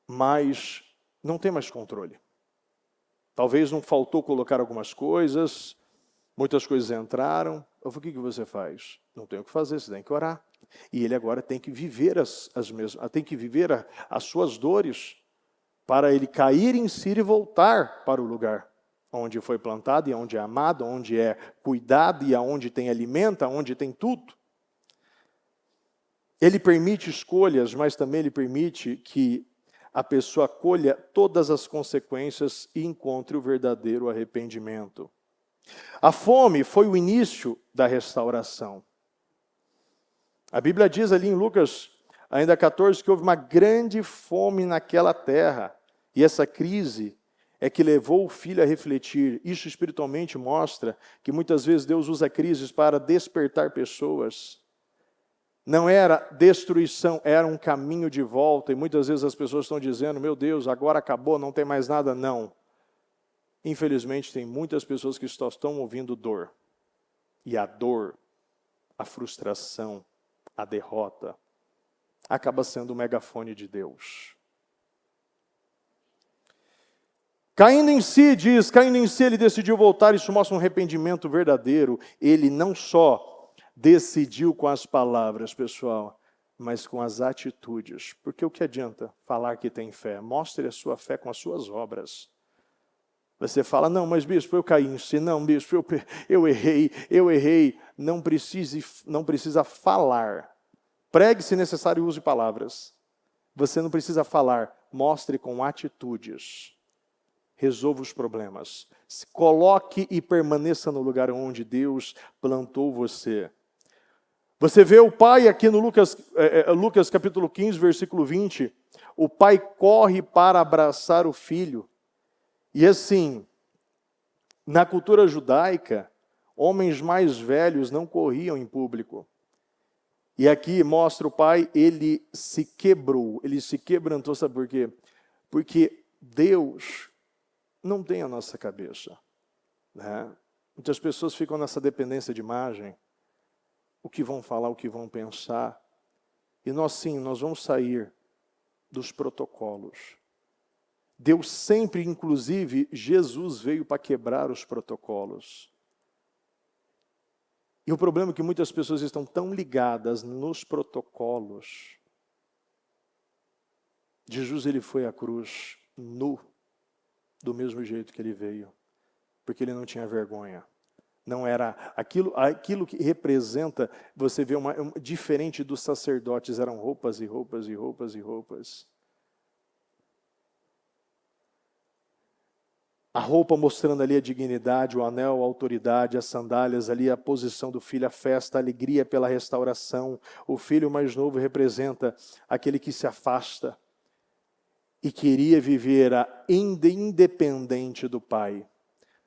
mas não tem mais controle. Talvez não faltou colocar algumas coisas, muitas coisas entraram. Eu falei, o que você faz? Não tem o que fazer, você tem que orar. E ele agora tem que viver as suas dores, para ele cair em si e voltar para o lugar onde foi plantado, e onde é amado, onde é cuidado, e onde tem alimento, onde tem tudo. Ele permite escolhas, mas também ele permite que a pessoa colha todas as consequências e encontre o verdadeiro arrependimento. A fome foi o início da restauração. A Bíblia diz ali em Lucas, ainda 14, que houve uma grande fome naquela terra. E essa crise é que levou o filho a refletir. Isso espiritualmente mostra que muitas vezes Deus usa crises para despertar pessoas. Não era destruição, era um caminho de volta. E muitas vezes as pessoas estão dizendo, meu Deus, agora acabou, não tem mais nada. Não. Infelizmente tem muitas pessoas que só estão ouvindo dor. E a dor, a frustração, a derrota, acaba sendo o megafone de Deus. Caindo em si, diz, caindo em si ele decidiu voltar, isso mostra um arrependimento verdadeiro. Ele não só decidiu com as palavras, pessoal, mas com as atitudes. Porque o que adianta falar que tem fé? Mostre a sua fé com as suas obras. Você fala, não, mas bispo, eu caí em si. Não, bispo, eu errei. Não precisa falar. Pregue se necessário, use palavras. Você não precisa falar, mostre com atitudes. Resolva os problemas. Se coloque e permaneça no lugar onde Deus plantou você. Você vê o pai aqui no Lucas capítulo 15, versículo 20. O pai corre para abraçar o filho. E assim, na cultura judaica, homens mais velhos não corriam em público. E aqui mostra o pai, ele se quebrou, ele se quebrantou, sabe por quê? Porque Deus não tem a nossa cabeça. Né? Muitas pessoas ficam nessa dependência de imagem, o que vão falar, o que vão pensar. E nós sim, nós vamos sair dos protocolos. Deus sempre, inclusive, Jesus veio para quebrar os protocolos. E o problema é que muitas pessoas estão tão ligadas nos protocolos. Jesus, ele foi à cruz nu, do mesmo jeito que ele veio, porque ele não tinha vergonha. Não era aquilo que representa, você vê diferente dos sacerdotes, eram roupas e roupas e roupas e roupas. A roupa mostrando ali a dignidade, o anel, a autoridade, as sandálias ali, a posição do filho, a festa, a alegria pela restauração. O filho mais novo representa aquele que se afasta e queria viver independente do pai.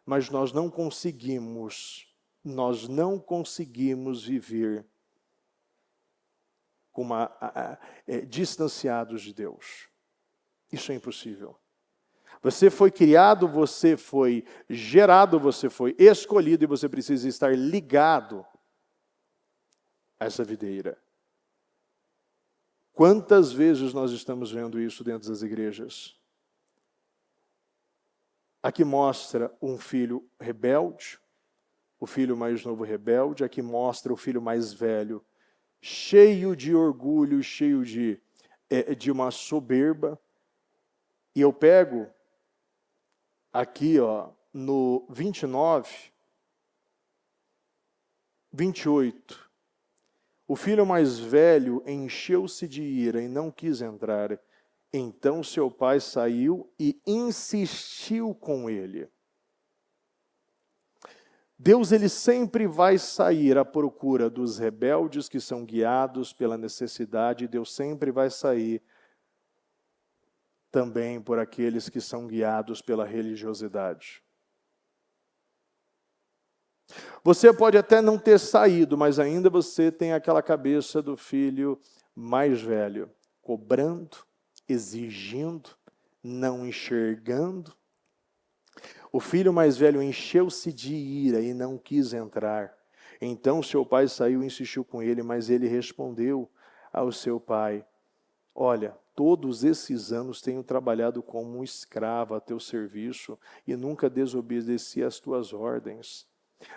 Mas nós não conseguimos viver distanciados de Deus. Isso é impossível. Você foi criado, você foi gerado, você foi escolhido e você precisa estar ligado a essa videira. Quantas vezes nós estamos vendo isso dentro das igrejas? Aqui mostra um filho rebelde, o filho mais novo rebelde. Aqui mostra o filho mais velho, cheio de orgulho, cheio de uma soberba. E eu pego aqui, no 29, 28. O filho mais velho encheu-se de ira e não quis entrar. Então seu pai saiu e insistiu com ele. Deus, ele sempre vai sair à procura dos rebeldes que são guiados pela necessidade. Deus sempre vai sair também por aqueles que são guiados pela religiosidade. Você pode até não ter saído, mas ainda você tem aquela cabeça do filho mais velho, cobrando, exigindo, não enxergando. O filho mais velho encheu-se de ira e não quis entrar. Então seu pai saiu e insistiu com ele, mas ele respondeu ao seu pai: olha, todos esses anos tenho trabalhado como um escravo a teu serviço e nunca desobedeci às tuas ordens.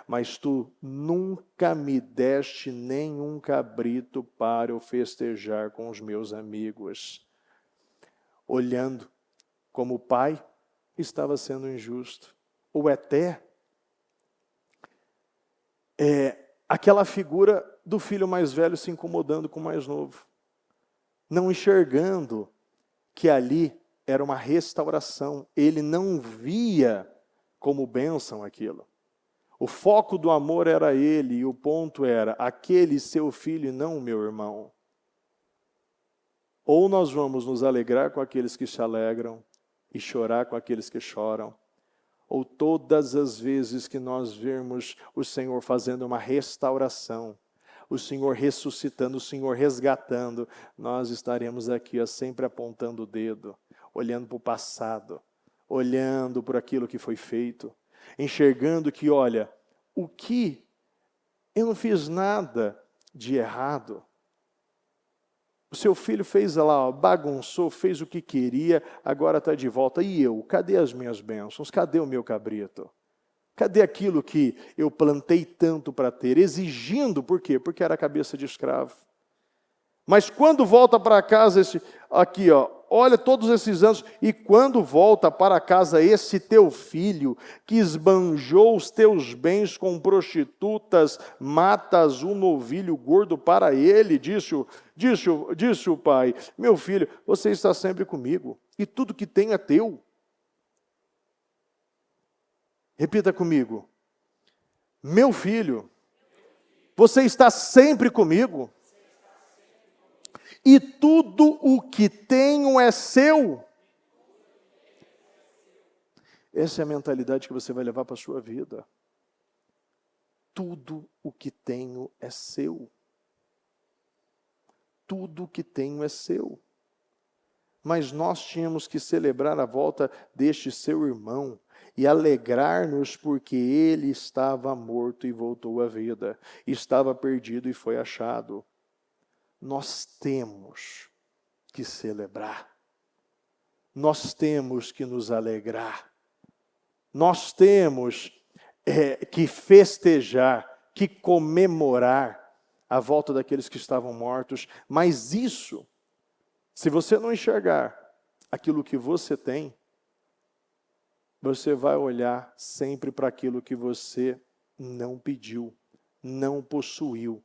Mas tu nunca me deste nenhum cabrito para eu festejar com os meus amigos. Olhando como o pai estava sendo injusto. Ou até aquela figura do filho mais velho se incomodando com o mais novo, não enxergando que ali era uma restauração. Ele não via como bênção aquilo. O foco do amor era ele, e o ponto era, aquele seu filho e não o meu irmão. Ou nós vamos nos alegrar com aqueles que se alegram e chorar com aqueles que choram, ou todas as vezes que nós vermos o Senhor fazendo uma restauração, o Senhor ressuscitando, o Senhor resgatando, nós estaremos aqui sempre apontando o dedo, olhando para o passado, olhando por aquilo que foi feito, enxergando que, olha, o que eu não fiz nada de errado. O seu filho fez lá, ó, bagunçou, fez o que queria, agora está de volta. E eu? Cadê as minhas bênçãos? Cadê o meu cabrito? Cadê aquilo que eu plantei tanto para ter? Exigindo, por quê? Porque era cabeça de escravo. Mas quando volta para casa, aqui, ó, olha todos esses anos, e quando volta para casa esse teu filho, que esbanjou os teus bens com prostitutas, matas um novilho gordo para ele, disse o pai, meu filho, você está sempre comigo, e tudo que tenho é teu. Repita comigo, meu filho, você está sempre comigo, e tudo o que tenho é seu. Essa é a mentalidade que você vai levar para a sua vida. Tudo o que tenho é seu. Tudo o que tenho é seu. Mas nós tínhamos que celebrar a volta deste seu irmão e alegrar-nos porque ele estava morto e voltou à vida. Estava perdido e foi achado. Nós temos que celebrar, nós temos que nos alegrar, nós temos que festejar, que comemorar a volta daqueles que estavam mortos. Mas isso, se você não enxergar aquilo que você tem, você vai olhar sempre para aquilo que você não pediu, não possuiu.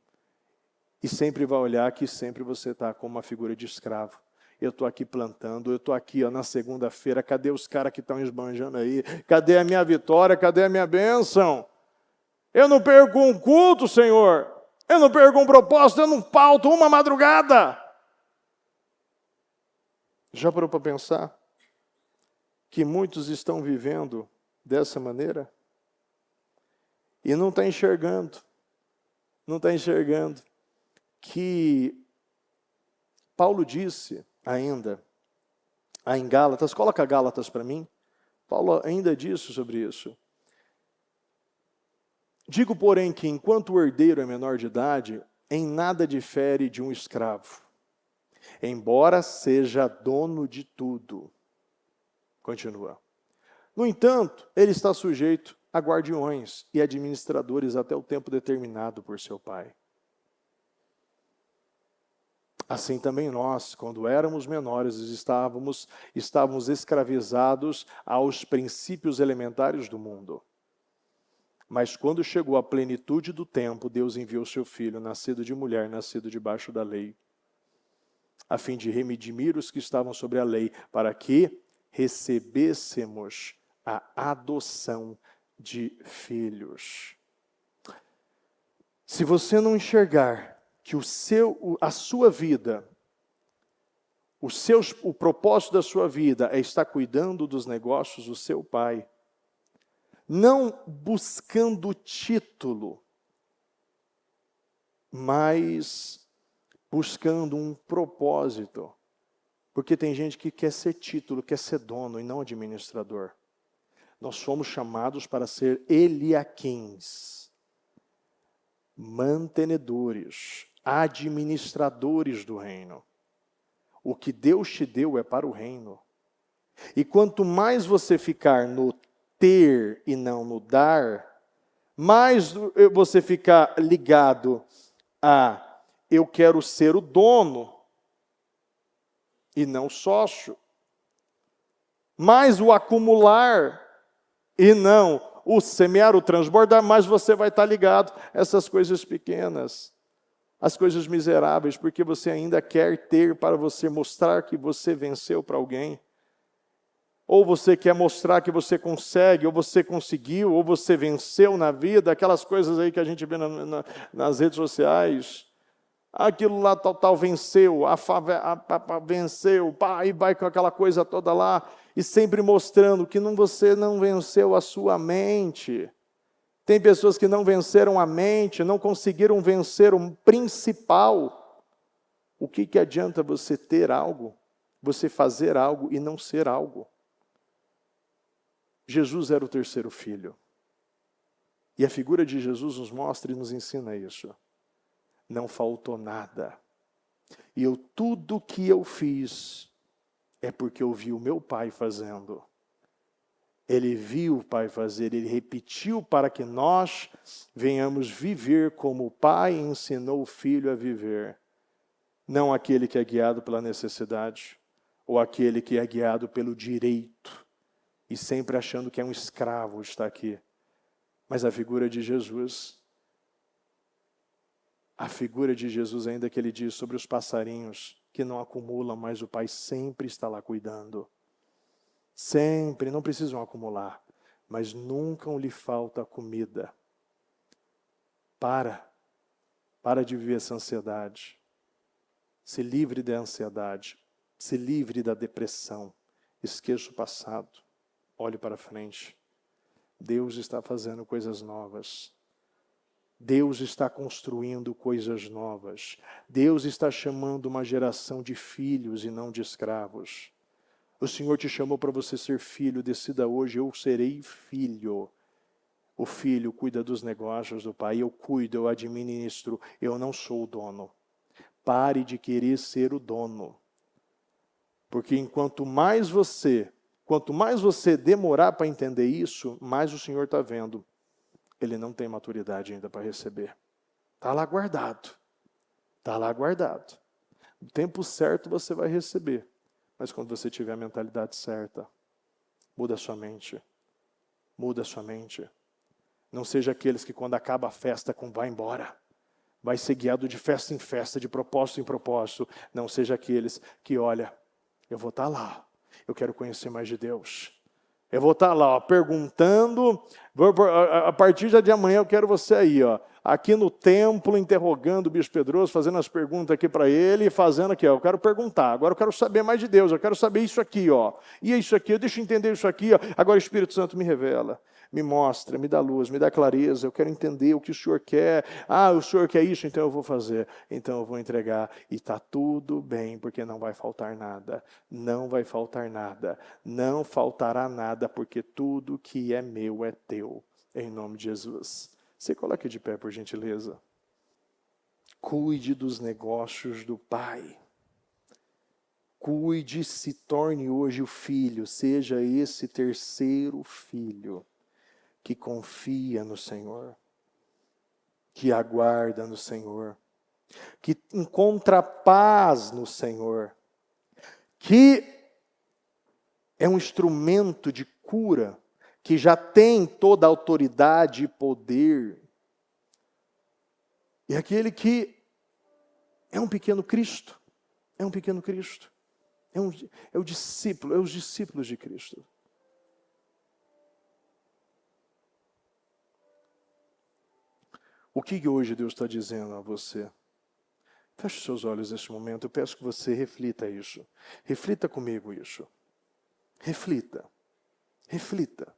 E sempre vai olhar que sempre você está como uma figura de escravo. Eu estou aqui plantando, eu estou aqui ó, na segunda-feira, cadê os caras que estão esbanjando aí? Cadê a minha vitória? Cadê a minha bênção? Eu não perco um culto, Senhor. Eu não perco um propósito, eu não falto uma madrugada. Já parou para pensar que muitos estão vivendo dessa maneira? E não está enxergando. Não está enxergando que Paulo disse ainda, em Gálatas, coloca Gálatas para mim, Paulo ainda disse sobre isso. Digo, porém, que enquanto o herdeiro é menor de idade, em nada difere de um escravo, embora seja dono de tudo. Continua. No entanto, ele está sujeito a guardiões e administradores até o tempo determinado por seu pai. Assim também nós, quando éramos menores, estávamos escravizados aos princípios elementares do mundo. Mas quando chegou a plenitude do tempo, Deus enviou seu Filho, nascido de mulher, nascido debaixo da lei, a fim de redimir os que estavam sobre a lei, para que recebêssemos a adoção de filhos. Se você não enxergar que a sua vida, o propósito da sua vida é estar cuidando dos negócios do seu pai, não buscando título, mas buscando um propósito. Porque tem gente que quer ser título, quer ser dono e não administrador. Nós somos chamados para ser Eliaquins, mantenedores, administradores do reino. O que Deus te deu é para o reino. E quanto mais você ficar no ter e não no dar, mais você ficar ligado a eu quero ser o dono e não sócio, mais o acumular e não o semear, o transbordar, mais você vai estar ligado a essas coisas pequenas. as coisas miseráveis, porque você ainda quer ter para você mostrar que você venceu para alguém. Ou você quer mostrar que você consegue, ou você conseguiu, ou você venceu na vida, aquelas coisas aí que a gente vê nas redes sociais. Aquilo lá tal venceu, venceu, pai, vai com aquela coisa toda lá, e sempre mostrando que você não venceu a sua mente. Tem pessoas que não venceram a mente, não conseguiram vencer o principal. O que adianta você ter algo, você fazer algo e não ser algo? Jesus era o terceiro filho. E a figura de Jesus nos mostra e nos ensina isso. Não faltou nada. E tudo que eu fiz é porque eu vi o meu pai fazendo. Ele viu o pai fazer, ele repetiu para que nós venhamos viver como o pai ensinou o filho a viver. Não aquele que é guiado pela necessidade, ou aquele que é guiado pelo direito, e sempre achando que é um escravo está aqui. Mas a figura de Jesus, ainda que ele diz sobre os passarinhos, que não acumulam, mas o Pai sempre está lá cuidando. Sempre, não precisam acumular, mas nunca lhe falta comida. Para de viver essa ansiedade. Se livre da ansiedade, se livre da depressão. Esqueça o passado. Olhe para frente. Deus está fazendo coisas novas. Deus está construindo coisas novas. Deus está chamando uma geração de filhos e não de escravos. O Senhor te chamou para você ser filho. Decida hoje, eu serei filho. O filho cuida dos negócios do pai. Eu cuido, eu administro. Eu não sou o dono. Pare de querer ser o dono. Porque quanto mais você demorar para entender isso, mais o Senhor está vendo. Ele não tem maturidade ainda para receber. Está lá guardado. Está lá guardado. No tempo certo você vai receber. Mas quando você tiver a mentalidade certa, muda a sua mente. Muda a sua mente. Não seja aqueles que quando acaba a festa, vai embora. Vai ser guiado de festa em festa, de propósito em propósito. Não seja aqueles que, olha, eu vou estar lá. Eu quero conhecer mais de Deus. Eu vou estar lá, perguntando. A partir de amanhã eu quero você aí, aqui no templo, interrogando o Bispo Pedroso, fazendo as perguntas aqui para ele, e fazendo aqui, eu quero perguntar. Agora eu quero saber mais de Deus, eu quero saber isso aqui, E é isso aqui, deixa eu entender isso aqui, Agora o Espírito Santo me revela, me mostra, me dá luz, me dá clareza. Eu quero entender o que o Senhor quer. O Senhor quer isso, então eu vou fazer. Então eu vou entregar. E está tudo bem, porque não vai faltar nada. Não vai faltar nada. Não faltará nada, porque tudo que é meu é teu. Em nome de Jesus. Você coloque de pé, por gentileza. Cuide dos negócios do Pai. Cuide, se torne hoje o filho. Seja esse terceiro filho que confia no Senhor, que aguarda no Senhor, que encontra paz no Senhor, que é um instrumento de cura, que já tem toda a autoridade e poder. E aquele que é um pequeno Cristo, é um pequeno Cristo, é o discípulo, é os discípulos de Cristo. O que hoje Deus está dizendo a você? Feche seus olhos neste momento. Eu peço que você reflita isso. Reflita comigo isso. Reflita. Reflita.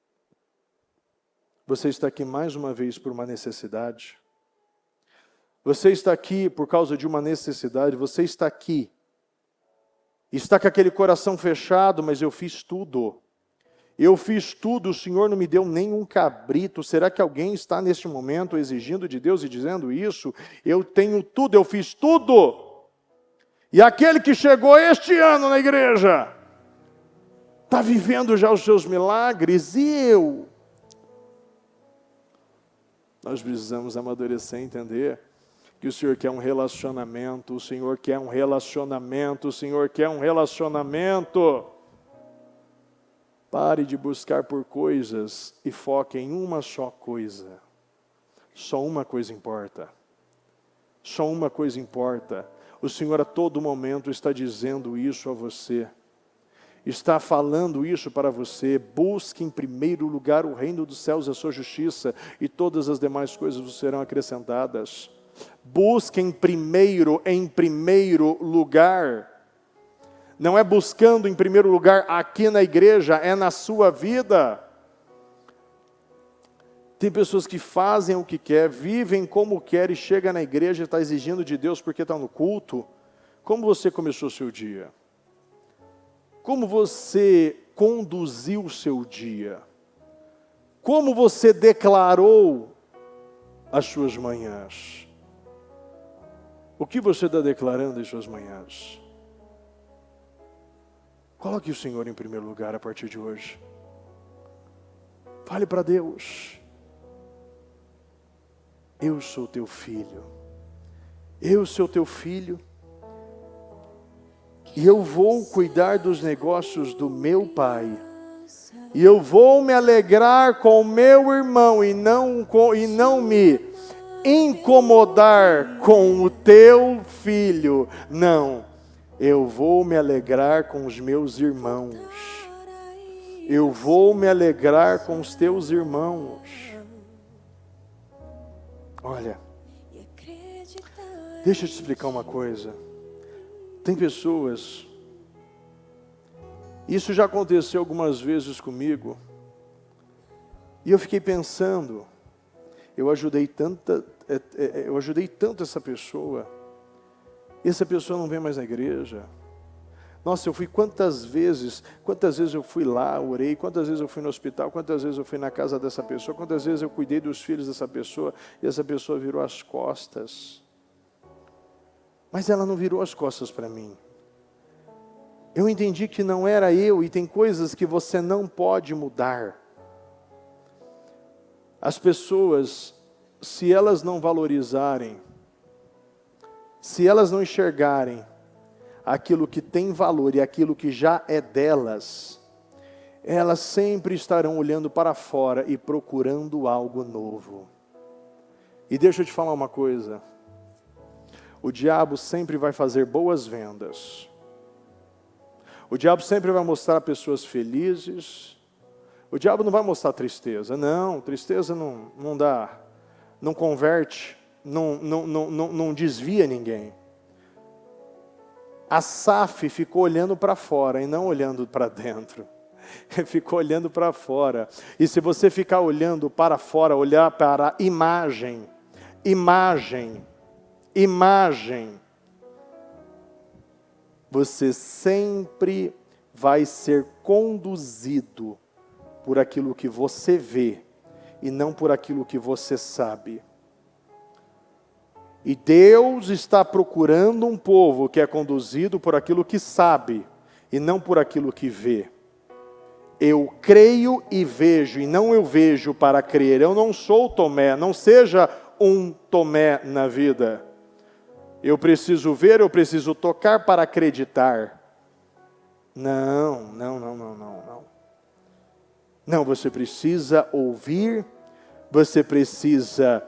Você está aqui mais uma vez por uma necessidade. Você está aqui por causa de uma necessidade. Você está aqui. Está com aquele coração fechado, mas eu fiz tudo. Eu fiz tudo, o Senhor não me deu nenhum cabrito. Será que alguém está neste momento exigindo de Deus e dizendo isso? Eu tenho tudo, eu fiz tudo. E aquele que chegou este ano na igreja, está vivendo já os seus milagres, e eu? Nós precisamos amadurecer e entender que o Senhor quer um relacionamento, o Senhor quer um relacionamento, o Senhor quer um relacionamento. Pare de buscar por coisas e foque em uma só coisa. Só uma coisa importa. Só uma coisa importa. O Senhor a todo momento está dizendo isso a você. Está falando isso para você. Busque em primeiro lugar o reino dos céus e a sua justiça, e todas as demais coisas vos serão acrescentadas. Busque em primeiro lugar. Não é buscando em primeiro lugar aqui na igreja, é na sua vida. Tem pessoas que fazem o que quer, vivem como quer e chega na igreja e está exigindo de Deus porque está no culto. Como você começou o seu dia? Como você conduziu o seu dia? Como você declarou as suas manhãs? O que você está declarando em suas manhãs? Coloque o Senhor em primeiro lugar a partir de hoje. Fale para Deus. Eu sou teu filho. Eu sou teu filho. E eu vou cuidar dos negócios do meu pai. E eu vou me alegrar com o meu irmão e não me incomodar com o teu filho. Não, eu vou me alegrar com os meus irmãos. Eu vou me alegrar com os teus irmãos. Olha, deixa eu te explicar uma coisa. Tem pessoas, isso já aconteceu algumas vezes comigo, e eu fiquei pensando, eu ajudei tanto essa pessoa, e essa pessoa não vem mais na igreja. Nossa, eu fui quantas vezes eu fui lá, orei, quantas vezes eu fui no hospital, quantas vezes eu fui na casa dessa pessoa, quantas vezes eu cuidei dos filhos dessa pessoa, e essa pessoa virou as costas. Mas ela não virou as costas para mim. Eu entendi que não era eu, e tem coisas que você não pode mudar. As pessoas, se elas não valorizarem, se elas não enxergarem aquilo que tem valor e aquilo que já é delas, elas sempre estarão olhando para fora e procurando algo novo. E deixa eu te falar uma coisa. O diabo sempre vai fazer boas vendas. O diabo sempre vai mostrar pessoas felizes. O diabo não vai mostrar tristeza. Não, tristeza não dá. Não converte, não desvia ninguém. Asaf ficou olhando para fora e não olhando para dentro. Ele ficou olhando para fora. E se você ficar olhando para fora, olhar para a imagem, você sempre vai ser conduzido por aquilo que você vê e não por aquilo que você sabe. E Deus está procurando um povo que é conduzido por aquilo que sabe e não por aquilo que vê. Eu creio e vejo, e não eu vejo para crer. Eu não sou Tomé, não seja um Tomé na vida. Eu preciso ver, eu preciso tocar para acreditar. Não. Não, você precisa ouvir, você precisa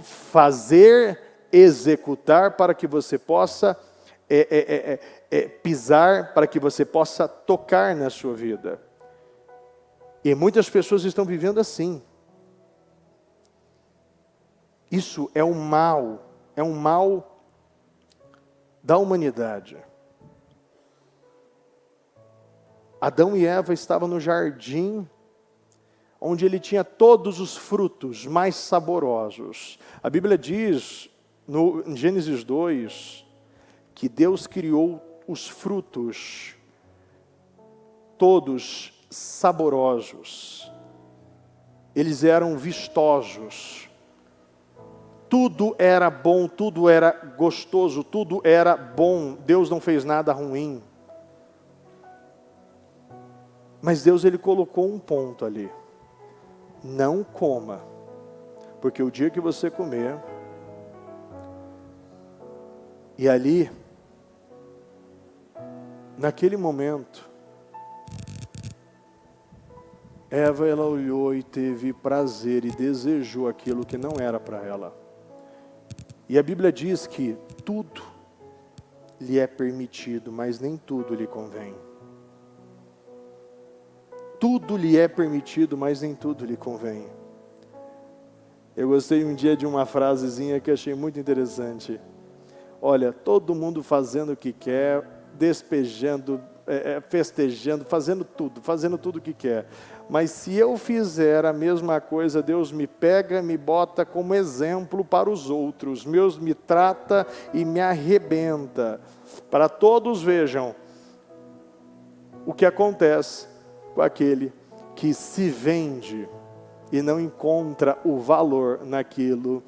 fazer, executar para que você possa pisar, para que você possa tocar na sua vida. E muitas pessoas estão vivendo assim. Isso é um mal da humanidade. Adão e Eva estavam no jardim, onde ele tinha todos os frutos mais saborosos. A Bíblia diz, em Gênesis 2, que Deus criou os frutos, todos saborosos. Eles eram vistosos. Tudo era bom, tudo era gostoso, tudo era bom. Deus não fez nada ruim. Mas Deus, Ele colocou um ponto ali. Não coma, porque o dia que você comer, e ali, naquele momento, Eva, ela olhou e teve prazer e desejou aquilo que não era para ela. E a Bíblia diz que tudo lhe é permitido, mas nem tudo lhe convém. Tudo lhe é permitido, mas nem tudo lhe convém. Eu gostei um dia de uma frasezinha que achei muito interessante. Olha, todo mundo fazendo o que quer, despejando, festejando, fazendo tudo o que quer. Mas se eu fizer a mesma coisa, Deus me pega, me bota como exemplo para os outros. Deus me trata e me arrebenta. Para todos vejam o que acontece com aquele que se vende e não encontra o valor naquilo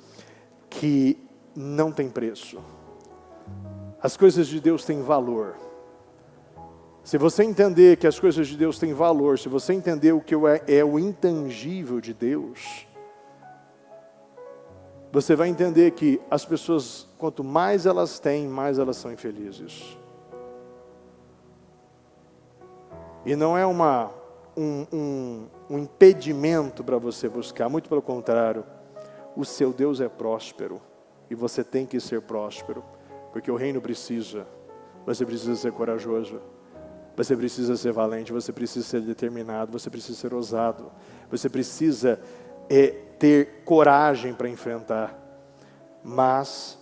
que não tem preço. As coisas de Deus têm valor. Se você entender que as coisas de Deus têm valor, se você entender o que é o intangível de Deus, você vai entender que as pessoas, quanto mais elas têm, mais elas são infelizes. E não é um impedimento para você buscar, muito pelo contrário. O seu Deus é próspero e você tem que ser próspero, porque o reino precisa. Você precisa ser corajoso, você precisa ser valente, você precisa ser determinado, você precisa ser ousado, você precisa ter coragem para enfrentar, mas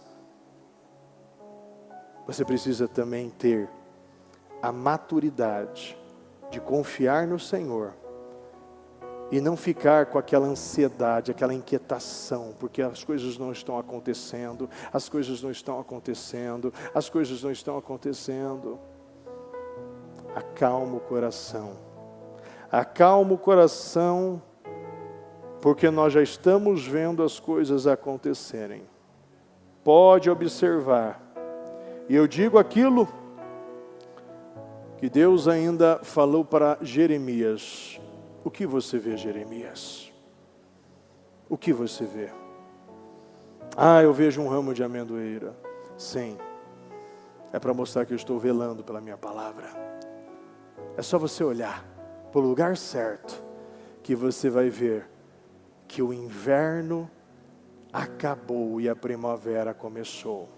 você precisa também ter a maturidade de confiar no Senhor e não ficar com aquela ansiedade, aquela inquietação, porque as coisas não estão acontecendo, as coisas não estão acontecendo, as coisas não estão acontecendo. Acalma o coração. Acalma o coração, porque nós já estamos vendo as coisas acontecerem. Pode observar. E eu digo aquilo que Deus ainda falou para Jeremias. O que você vê, Jeremias? O que você vê? Eu vejo um ramo de amendoeira. Sim, é para mostrar que eu estou velando pela minha palavra. É só você olhar para o lugar certo, que você vai ver que o inverno acabou e a primavera começou.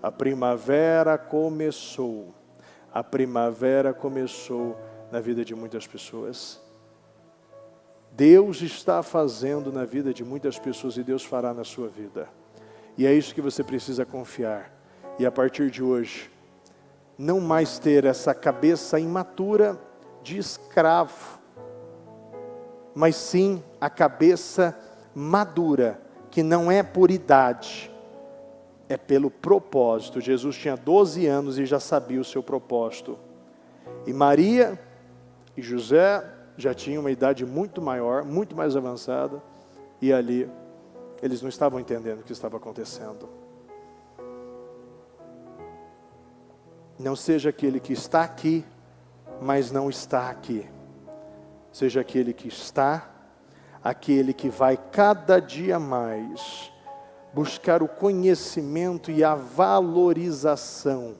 A primavera começou. A primavera começou na vida de muitas pessoas. Deus está fazendo na vida de muitas pessoas e Deus fará na sua vida. E é isso que você precisa confiar. E a partir de hoje, não mais ter essa cabeça imatura de escravo, mas sim a cabeça madura, que não é por idade, é pelo propósito. Jesus tinha 12 anos e já sabia o seu propósito. E Maria e José já tinham uma idade muito maior, muito mais avançada, e ali eles não estavam entendendo o que estava acontecendo. Não seja aquele que está aqui, mas não está aqui. Seja aquele que está, aquele que vai cada dia mais buscar o conhecimento e a valorização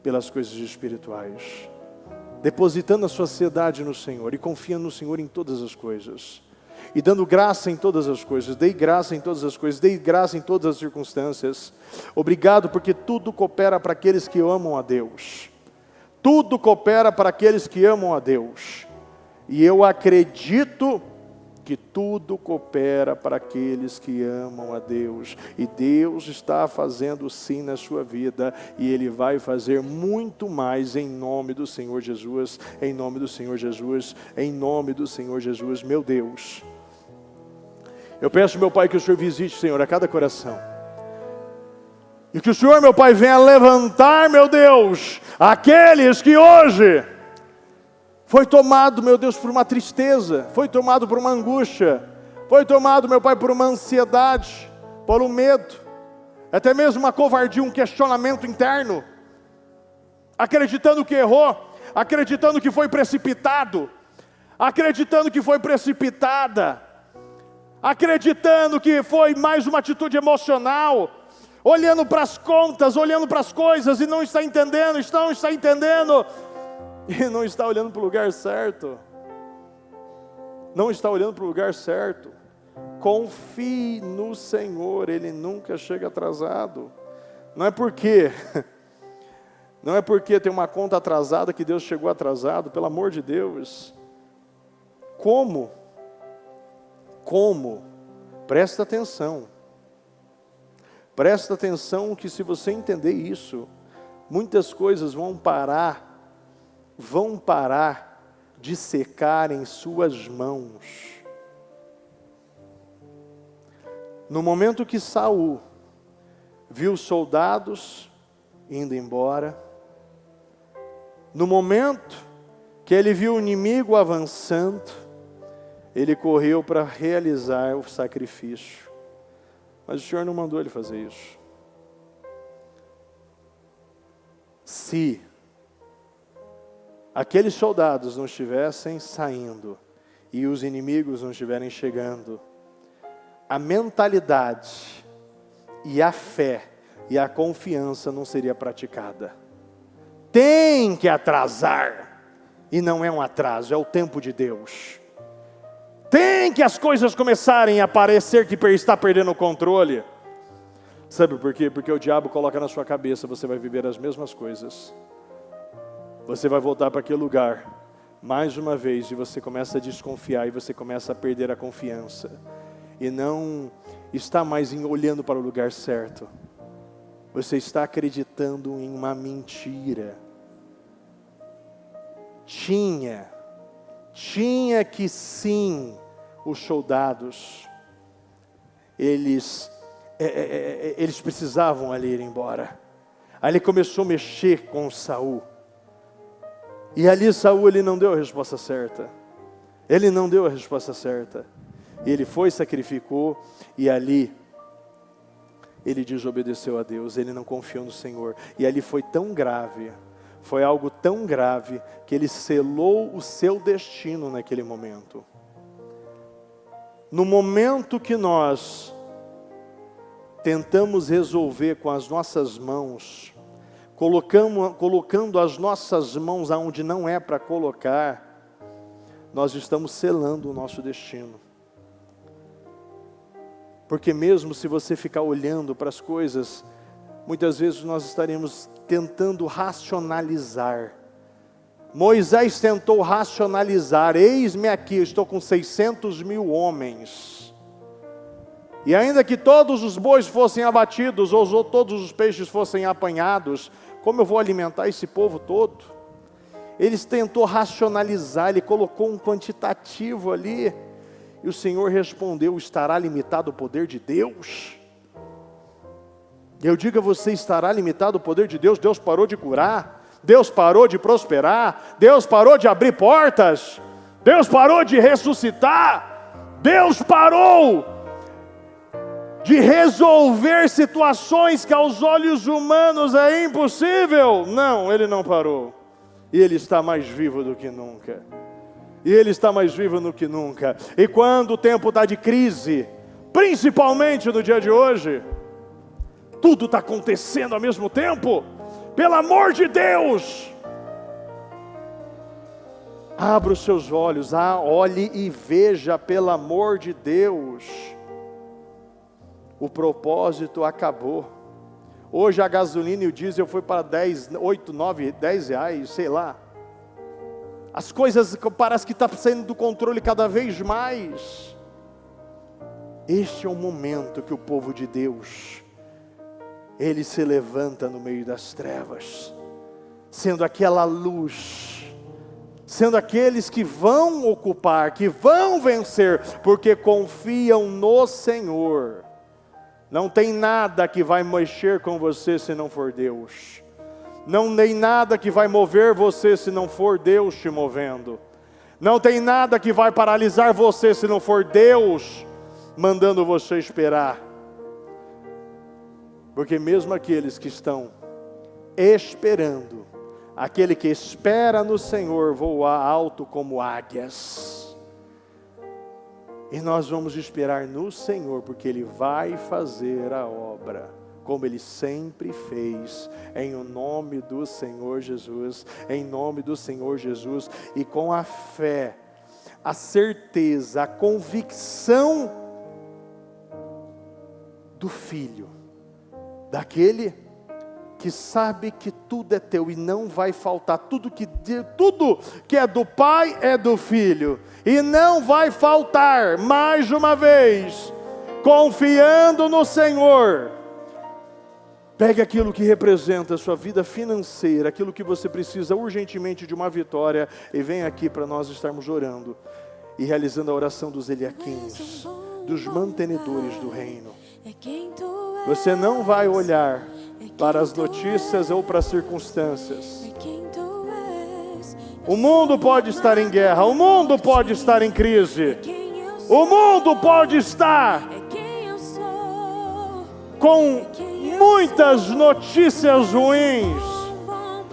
pelas coisas espirituais, depositando a sua ansiedade no Senhor e confiando no Senhor em todas as coisas, e dando graça em todas as coisas. Dei graça em todas as coisas, dei graça em todas as circunstâncias. Obrigado, porque tudo coopera para aqueles que amam a Deus. Tudo coopera para aqueles que amam a Deus. E eu acredito que tudo coopera para aqueles que amam a Deus. E Deus está fazendo sim na sua vida. E Ele vai fazer muito mais em nome do Senhor Jesus. Em nome do Senhor Jesus. Em nome do Senhor Jesus. Meu Deus. Eu peço, meu Pai, que o Senhor visite, Senhor, a cada coração. E que o Senhor, meu Pai, venha levantar, meu Deus, aqueles que hoje foi tomado, meu Deus, por uma tristeza, foi tomado por uma angústia, foi tomado, meu Pai, por uma ansiedade, por um medo, até mesmo uma covardia, um questionamento interno, acreditando que errou, acreditando que foi precipitado, acreditando que foi precipitada, acreditando que foi mais uma atitude emocional, olhando para as contas, olhando para as coisas e não está entendendo, não está entendendo, e não está olhando para o lugar certo, não está olhando para o lugar certo. Confie no Senhor, Ele nunca chega atrasado. Não é porque tem uma conta atrasada que Deus chegou atrasado, pelo amor de Deus. Como? Presta atenção. Presta atenção que se você entender isso, muitas coisas vão parar de secar em suas mãos. No momento que Saul viu os soldados indo embora, no momento que ele viu o inimigo avançando, ele correu para realizar o sacrifício. Mas o Senhor não mandou ele fazer isso. Se aqueles soldados não estivessem saindo e os inimigos não estiverem chegando, a mentalidade e a fé e a confiança não seria praticada. Tem que atrasar, e não é um atraso, é o tempo de Deus. Tem que as coisas começarem a parecer que está perdendo o controle. Sabe por quê? Porque o diabo coloca na sua cabeça, você vai viver as mesmas coisas. Você vai voltar para aquele lugar, mais uma vez, e você começa a desconfiar, e você começa a perder a confiança. E não está mais olhando para o lugar certo. Você está acreditando em uma mentira. Tinha que sim, os soldados, eles precisavam ali ir embora. Aí ele começou a mexer com Saul. E ali Saul, ele não deu a resposta certa. Ele não deu a resposta certa. E ele foi, sacrificou, e ali ele desobedeceu a Deus, ele não confiou no Senhor. E ali foi tão grave, foi algo tão grave, que ele selou o seu destino naquele momento. No momento que nós tentamos resolver com as nossas mãos, colocando as nossas mãos aonde não é para colocar, nós estamos selando o nosso destino. Porque mesmo se você ficar olhando para as coisas, muitas vezes nós estaremos tentando racionalizar. Moisés tentou racionalizar, eis-me aqui, eu estou com 600 mil homens. E ainda que todos os bois fossem abatidos, ou todos os peixes fossem apanhados, como eu vou alimentar esse povo todo? Ele tentou racionalizar, ele colocou um quantitativo ali. E o Senhor respondeu, estará limitado o poder de Deus? Eu digo a você, estará limitado o poder de Deus? Deus parou de curar, Deus parou de prosperar, Deus parou de abrir portas, Deus parou de ressuscitar, Deus parou de resolver situações que aos olhos humanos é impossível. Não, Ele não parou. E Ele está mais vivo do que nunca. E Ele está mais vivo do que nunca. E quando o tempo está de crise, principalmente no dia de hoje, tudo está acontecendo ao mesmo tempo. Pelo amor de Deus, abra os seus olhos, olhe e veja, pelo amor de Deus. O propósito acabou. Hoje a gasolina e o diesel foi para 10, 8, 9, 10 reais, sei lá. As coisas parece que estão saindo do controle cada vez mais. Este é o momento que o povo de Deus, ele se levanta no meio das trevas, sendo aquela luz, sendo aqueles que vão ocupar, que vão vencer, porque confiam no Senhor. Não tem nada que vai mexer com você se não for Deus. Não tem nada que vai mover você se não for Deus te movendo. Não tem nada que vai paralisar você se não for Deus mandando você esperar. Porque mesmo aqueles que estão esperando, aquele que espera no Senhor voa alto como águias. E nós vamos esperar no Senhor, porque Ele vai fazer a obra, como Ele sempre fez, em o nome do Senhor Jesus, em nome do Senhor Jesus, e com a fé, a certeza, a convicção do Filho, daquele que sabe que tudo é teu e não vai faltar, tudo que é do Pai é do Filho, e não vai faltar. Mais uma vez, confiando no Senhor, pegue aquilo que representa a sua vida financeira, aquilo que você precisa urgentemente de uma vitória, e vem aqui para nós estarmos orando e realizando a oração dos Eliaquins, dos mantenedores do reino. Você não vai olhar para as notícias ou para as circunstâncias. O mundo pode estar em guerra, o mundo pode estar em crise, o mundo pode estar com muitas notícias ruins.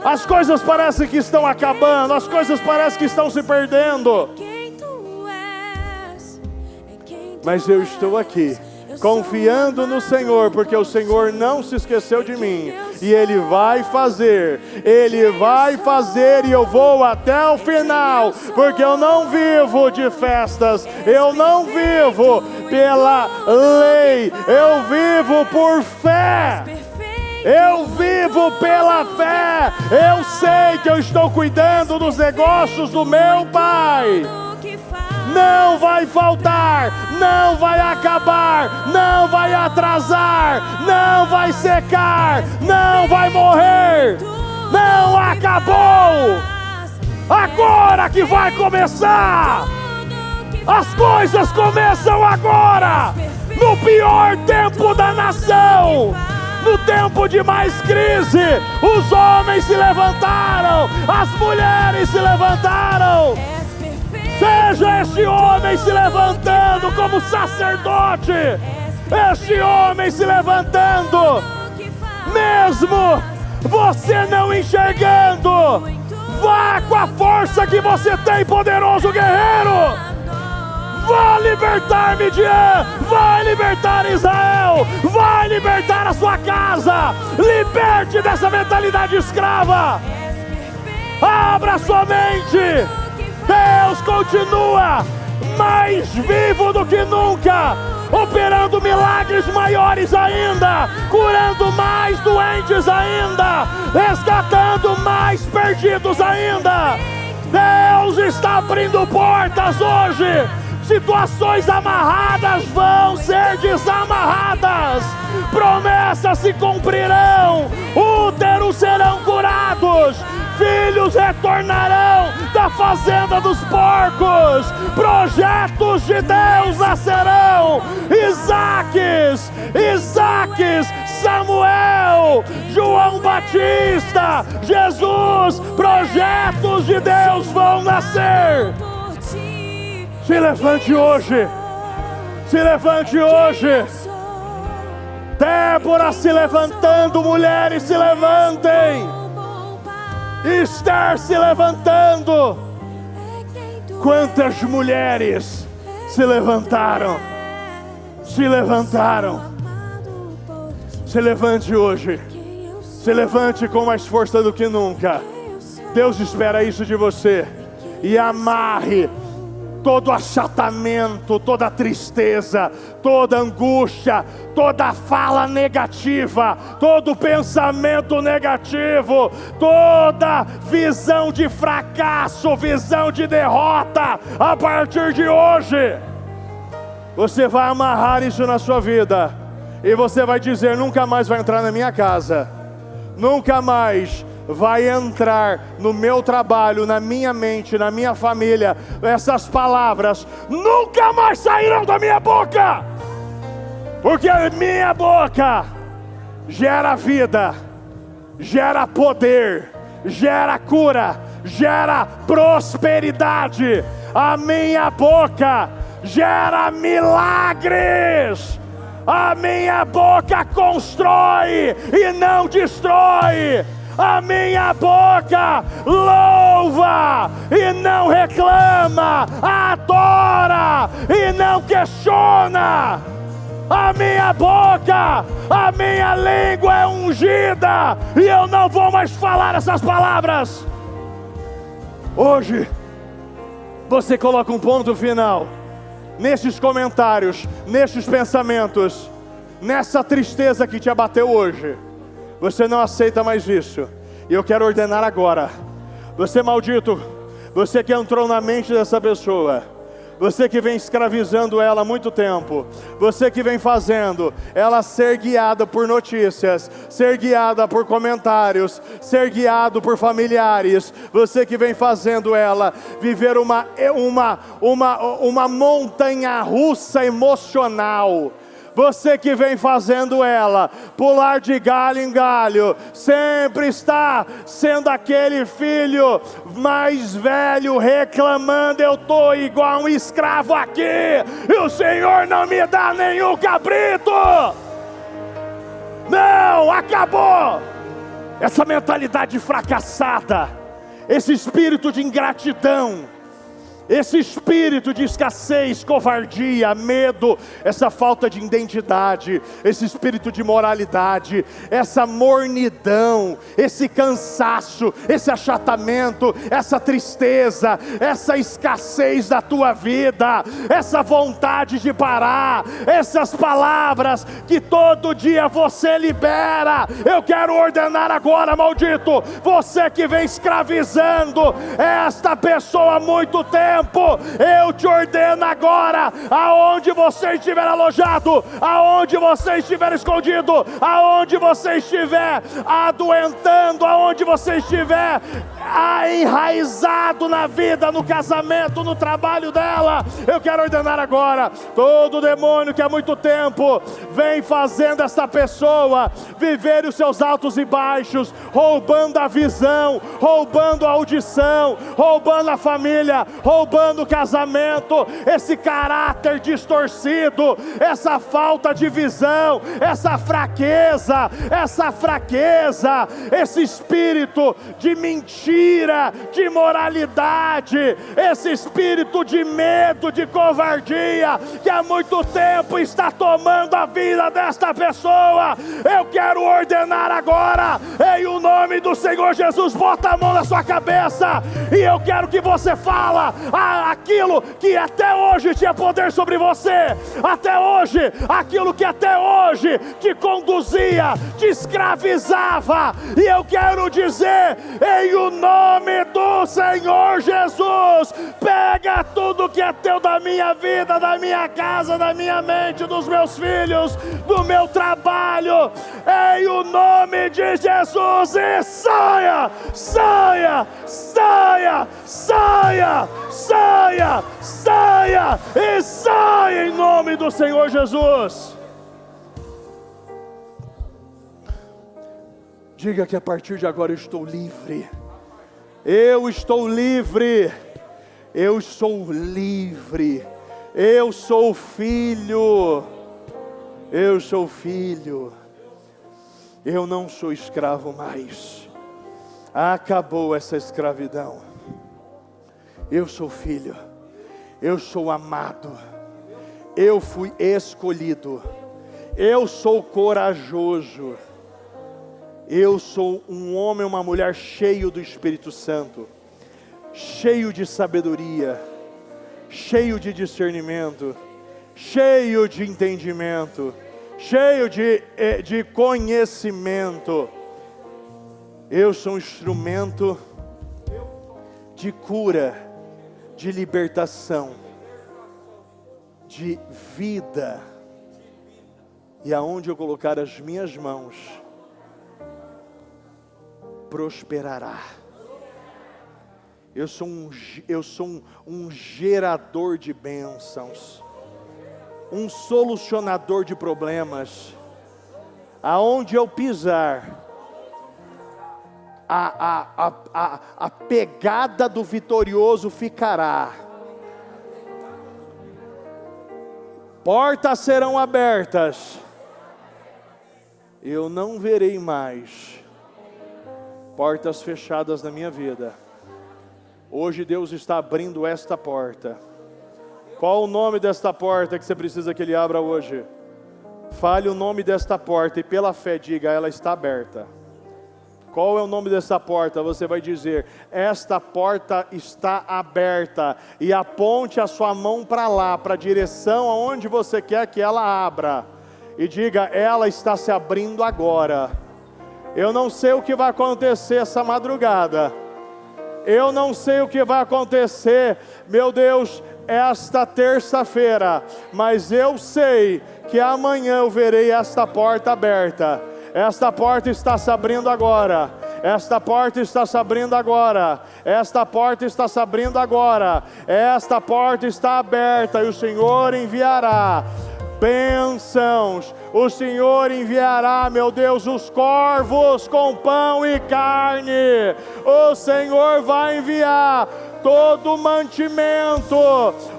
As coisas parecem que estão acabando, as coisas parecem que estão se perdendo. Mas eu estou aqui, confiando no Senhor, porque o Senhor não se esqueceu de mim, e Ele vai fazer, e eu vou até o final, porque eu não vivo de festas, eu não vivo pela lei, eu vivo por fé, eu vivo pela fé, eu sei que eu estou cuidando dos negócios do meu Pai. Não vai faltar, não vai acabar, não vai atrasar, não vai secar, não vai morrer, não acabou. Agora que vai começar, as coisas começam agora, no pior tempo da nação, no tempo de mais crise, os homens se levantaram, as mulheres se levantaram. Seja este homem se levantando como sacerdote, este homem se levantando, mesmo você não enxergando, vá com a força que você tem, poderoso guerreiro, vá libertar Midian, vai libertar Israel, vai libertar a sua casa, liberte dessa mentalidade escrava, abra sua mente. Deus continua mais vivo do que nunca, operando milagres maiores ainda, curando mais doentes ainda, resgatando mais perdidos ainda. Deus está abrindo portas hoje, situações amarradas vão ser desamarradas, promessas se cumprirão, úteros serão curados, filhos retornarão da fazenda dos porcos, projetos de Deus nascerão, Isaques, Samuel, João Batista, Jesus, projetos de Deus vão nascer. Se levante hoje, se levante hoje. Débora se levantando, mulheres se levantem. Esther se levantando. Quantas mulheres se levantaram? Se levantaram. Se levante hoje. Se levante com mais força do que nunca. Deus espera isso de você. E amarre todo achatamento, toda tristeza, toda angústia, toda fala negativa, todo pensamento negativo, toda visão de fracasso, visão de derrota. A partir de hoje, você vai amarrar isso na sua vida, e você vai dizer: nunca mais vai entrar na minha casa, nunca mais vai entrar no meu trabalho, na minha mente, na minha família. Essas palavras nunca mais sairão da minha boca, porque a minha boca gera vida, gera poder, gera cura, gera prosperidade. A minha boca gera milagres. A minha boca constrói e não destrói. A minha boca louva e não reclama, adora e não questiona. A minha boca, a minha língua é ungida, e eu não vou mais falar essas palavras. Hoje, você coloca um ponto final nesses comentários, nesses pensamentos, nessa tristeza que te abateu hoje, você não aceita mais isso. E eu quero ordenar agora, você maldito, você que entrou na mente dessa pessoa, você que vem escravizando ela há muito tempo, você que vem fazendo ela ser guiada por notícias, ser guiada por comentários, ser guiado por familiares, você que vem fazendo ela viver uma montanha russa emocional, você que vem fazendo ela pular de galho em galho, sempre está sendo aquele filho mais velho reclamando: eu estou igual um escravo aqui, e o Senhor não me dá nenhum cabrito. Não, acabou essa mentalidade fracassada, esse espírito de ingratidão, esse espírito de escassez, covardia, medo, essa falta de identidade, esse espírito de moralidade, essa mornidão, esse cansaço, esse achatamento, essa tristeza, essa escassez da tua vida, essa vontade de parar, essas palavras que todo dia você libera. Eu quero ordenar agora, maldito, você que vem escravizando esta pessoa há muito tempo, eu te ordeno agora, aonde você estiver alojado, aonde você estiver escondido, aonde você estiver adoentando, aonde você estiver enraizado na vida, no casamento, no trabalho dela, eu quero ordenar agora, todo demônio que há muito tempo vem fazendo esta pessoa viver os seus altos e baixos, roubando a visão, roubando a audição, roubando a família, roubando o casamento, esse caráter distorcido, essa falta de visão, essa fraqueza, esse espírito de mentira, de imoralidade, esse espírito de medo, de covardia, que há muito tempo está tomando a vida desta pessoa. Eu quero ordenar agora, em o nome do Senhor Jesus, bota a mão na sua cabeça, e eu quero que você fala aquilo que até hoje tinha poder sobre você, até hoje, aquilo que até hoje te conduzia, te escravizava, e eu quero dizer, em o nome do Senhor Jesus, pega tudo que é teu da minha vida, da minha casa, da minha mente, dos meus filhos, do meu trabalho, em o nome de Jesus, e saia, saia, saia, saia, saia, saia, e saia em nome do Senhor Jesus. Diga que a partir de agora eu estou livre. Eu estou livre. Eu sou livre. Eu sou filho. Eu sou filho. Eu não sou escravo mais. Acabou essa escravidão. Eu sou filho. Eu sou amado. Eu fui escolhido. Eu sou corajoso. Eu sou um homem, uma mulher cheio do Espírito Santo, cheio de sabedoria, cheio de discernimento, cheio de entendimento, cheio de conhecimento. Eu sou um instrumento de cura, de libertação, de vida. E aonde eu colocar as minhas mãos, prosperará. Eu sou um gerador de bênçãos, um solucionador de problemas. Aonde eu pisar, a pegada do vitorioso ficará. Portas serão abertas. Eu não verei mais portas fechadas na minha vida. Hoje Deus está abrindo esta porta. Qual o nome desta porta que você precisa que Ele abra hoje? Fale o nome desta porta e pela fé diga: ela está aberta. Qual é o nome dessa porta? Você vai dizer: esta porta está aberta, e aponte a sua mão para lá, para a direção aonde você quer que ela abra. e diga: ela está se abrindo agora. Eu não sei o que vai acontecer essa madrugada. Eu não sei o que vai acontecer, meu Deus, esta terça-feira. Mas eu sei que amanhã eu verei esta porta aberta. Esta porta está se abrindo agora. Esta porta está se abrindo agora. Esta porta está se abrindo agora. Esta porta está aberta e o Senhor enviará bênçãos. O Senhor enviará, meu Deus, os corvos com pão e carne. O Senhor vai enviar todo mantimento.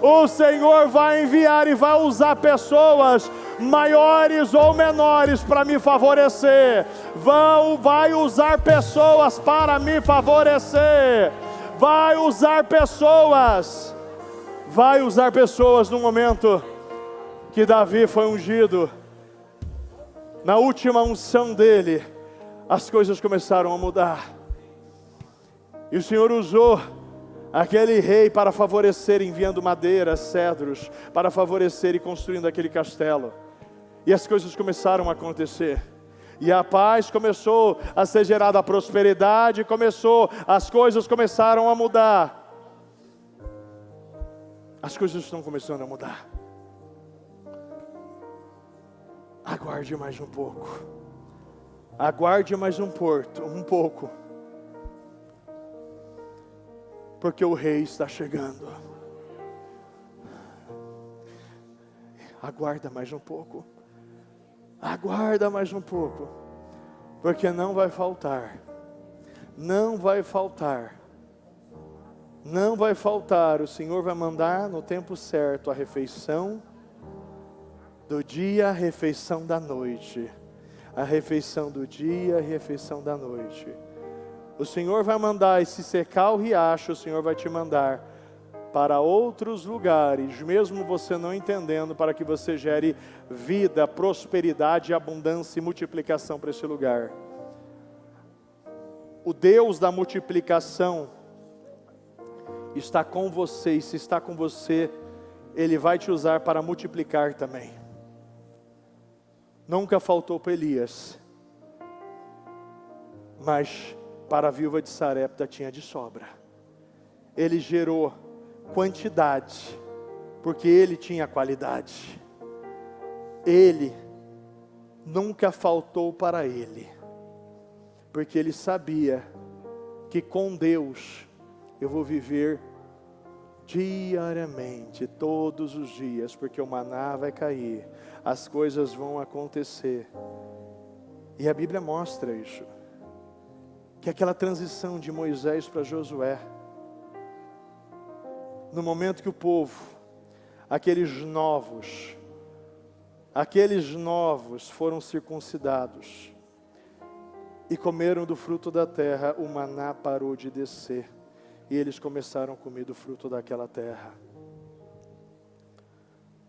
O Senhor vai enviar e vai usar pessoas maiores ou menores para me favorecer. Vai usar pessoas para me favorecer. Vai usar pessoas. Vai usar pessoas no momento que Davi foi ungido. Na última unção dele, as coisas começaram a mudar. E o Senhor usou aquele rei para favorecer, enviando madeiras, cedros, para favorecer e construindo aquele castelo. E as coisas começaram a acontecer. E a paz começou a ser gerada, a prosperidade as coisas começaram a mudar. As coisas estão começando a mudar. Aguarde mais um pouco. Aguarde mais um pouco. Porque o rei está chegando. Aguarda mais um pouco. Aguarda mais um pouco. Porque não vai faltar. Não vai faltar. Não vai faltar. O Senhor vai mandar no tempo certo a refeição do dia, a refeição da noite. A refeição do dia, a refeição da noite. O Senhor vai mandar, e se secar o riacho, o Senhor vai te mandar para outros lugares, mesmo você não entendendo, para que você gere vida, prosperidade, abundância e multiplicação para esse lugar. O Deus da multiplicação está com você, e se está com você, Ele vai te usar para multiplicar também. Nunca faltou para Elias, mas para a viúva de Sarepta tinha de sobra. Ele gerou quantidade, porque ele tinha qualidade. Ele nunca faltou para ele, porque ele sabia que com Deus eu vou viver diariamente, todos os dias, porque o maná vai cair, as coisas vão acontecer. E a Bíblia mostra isso, que aquela transição de Moisés para Josué, no momento que o povo, aqueles novos foram circuncidados e comeram do fruto da terra, o maná parou de descer. E eles começaram a comer do fruto daquela terra.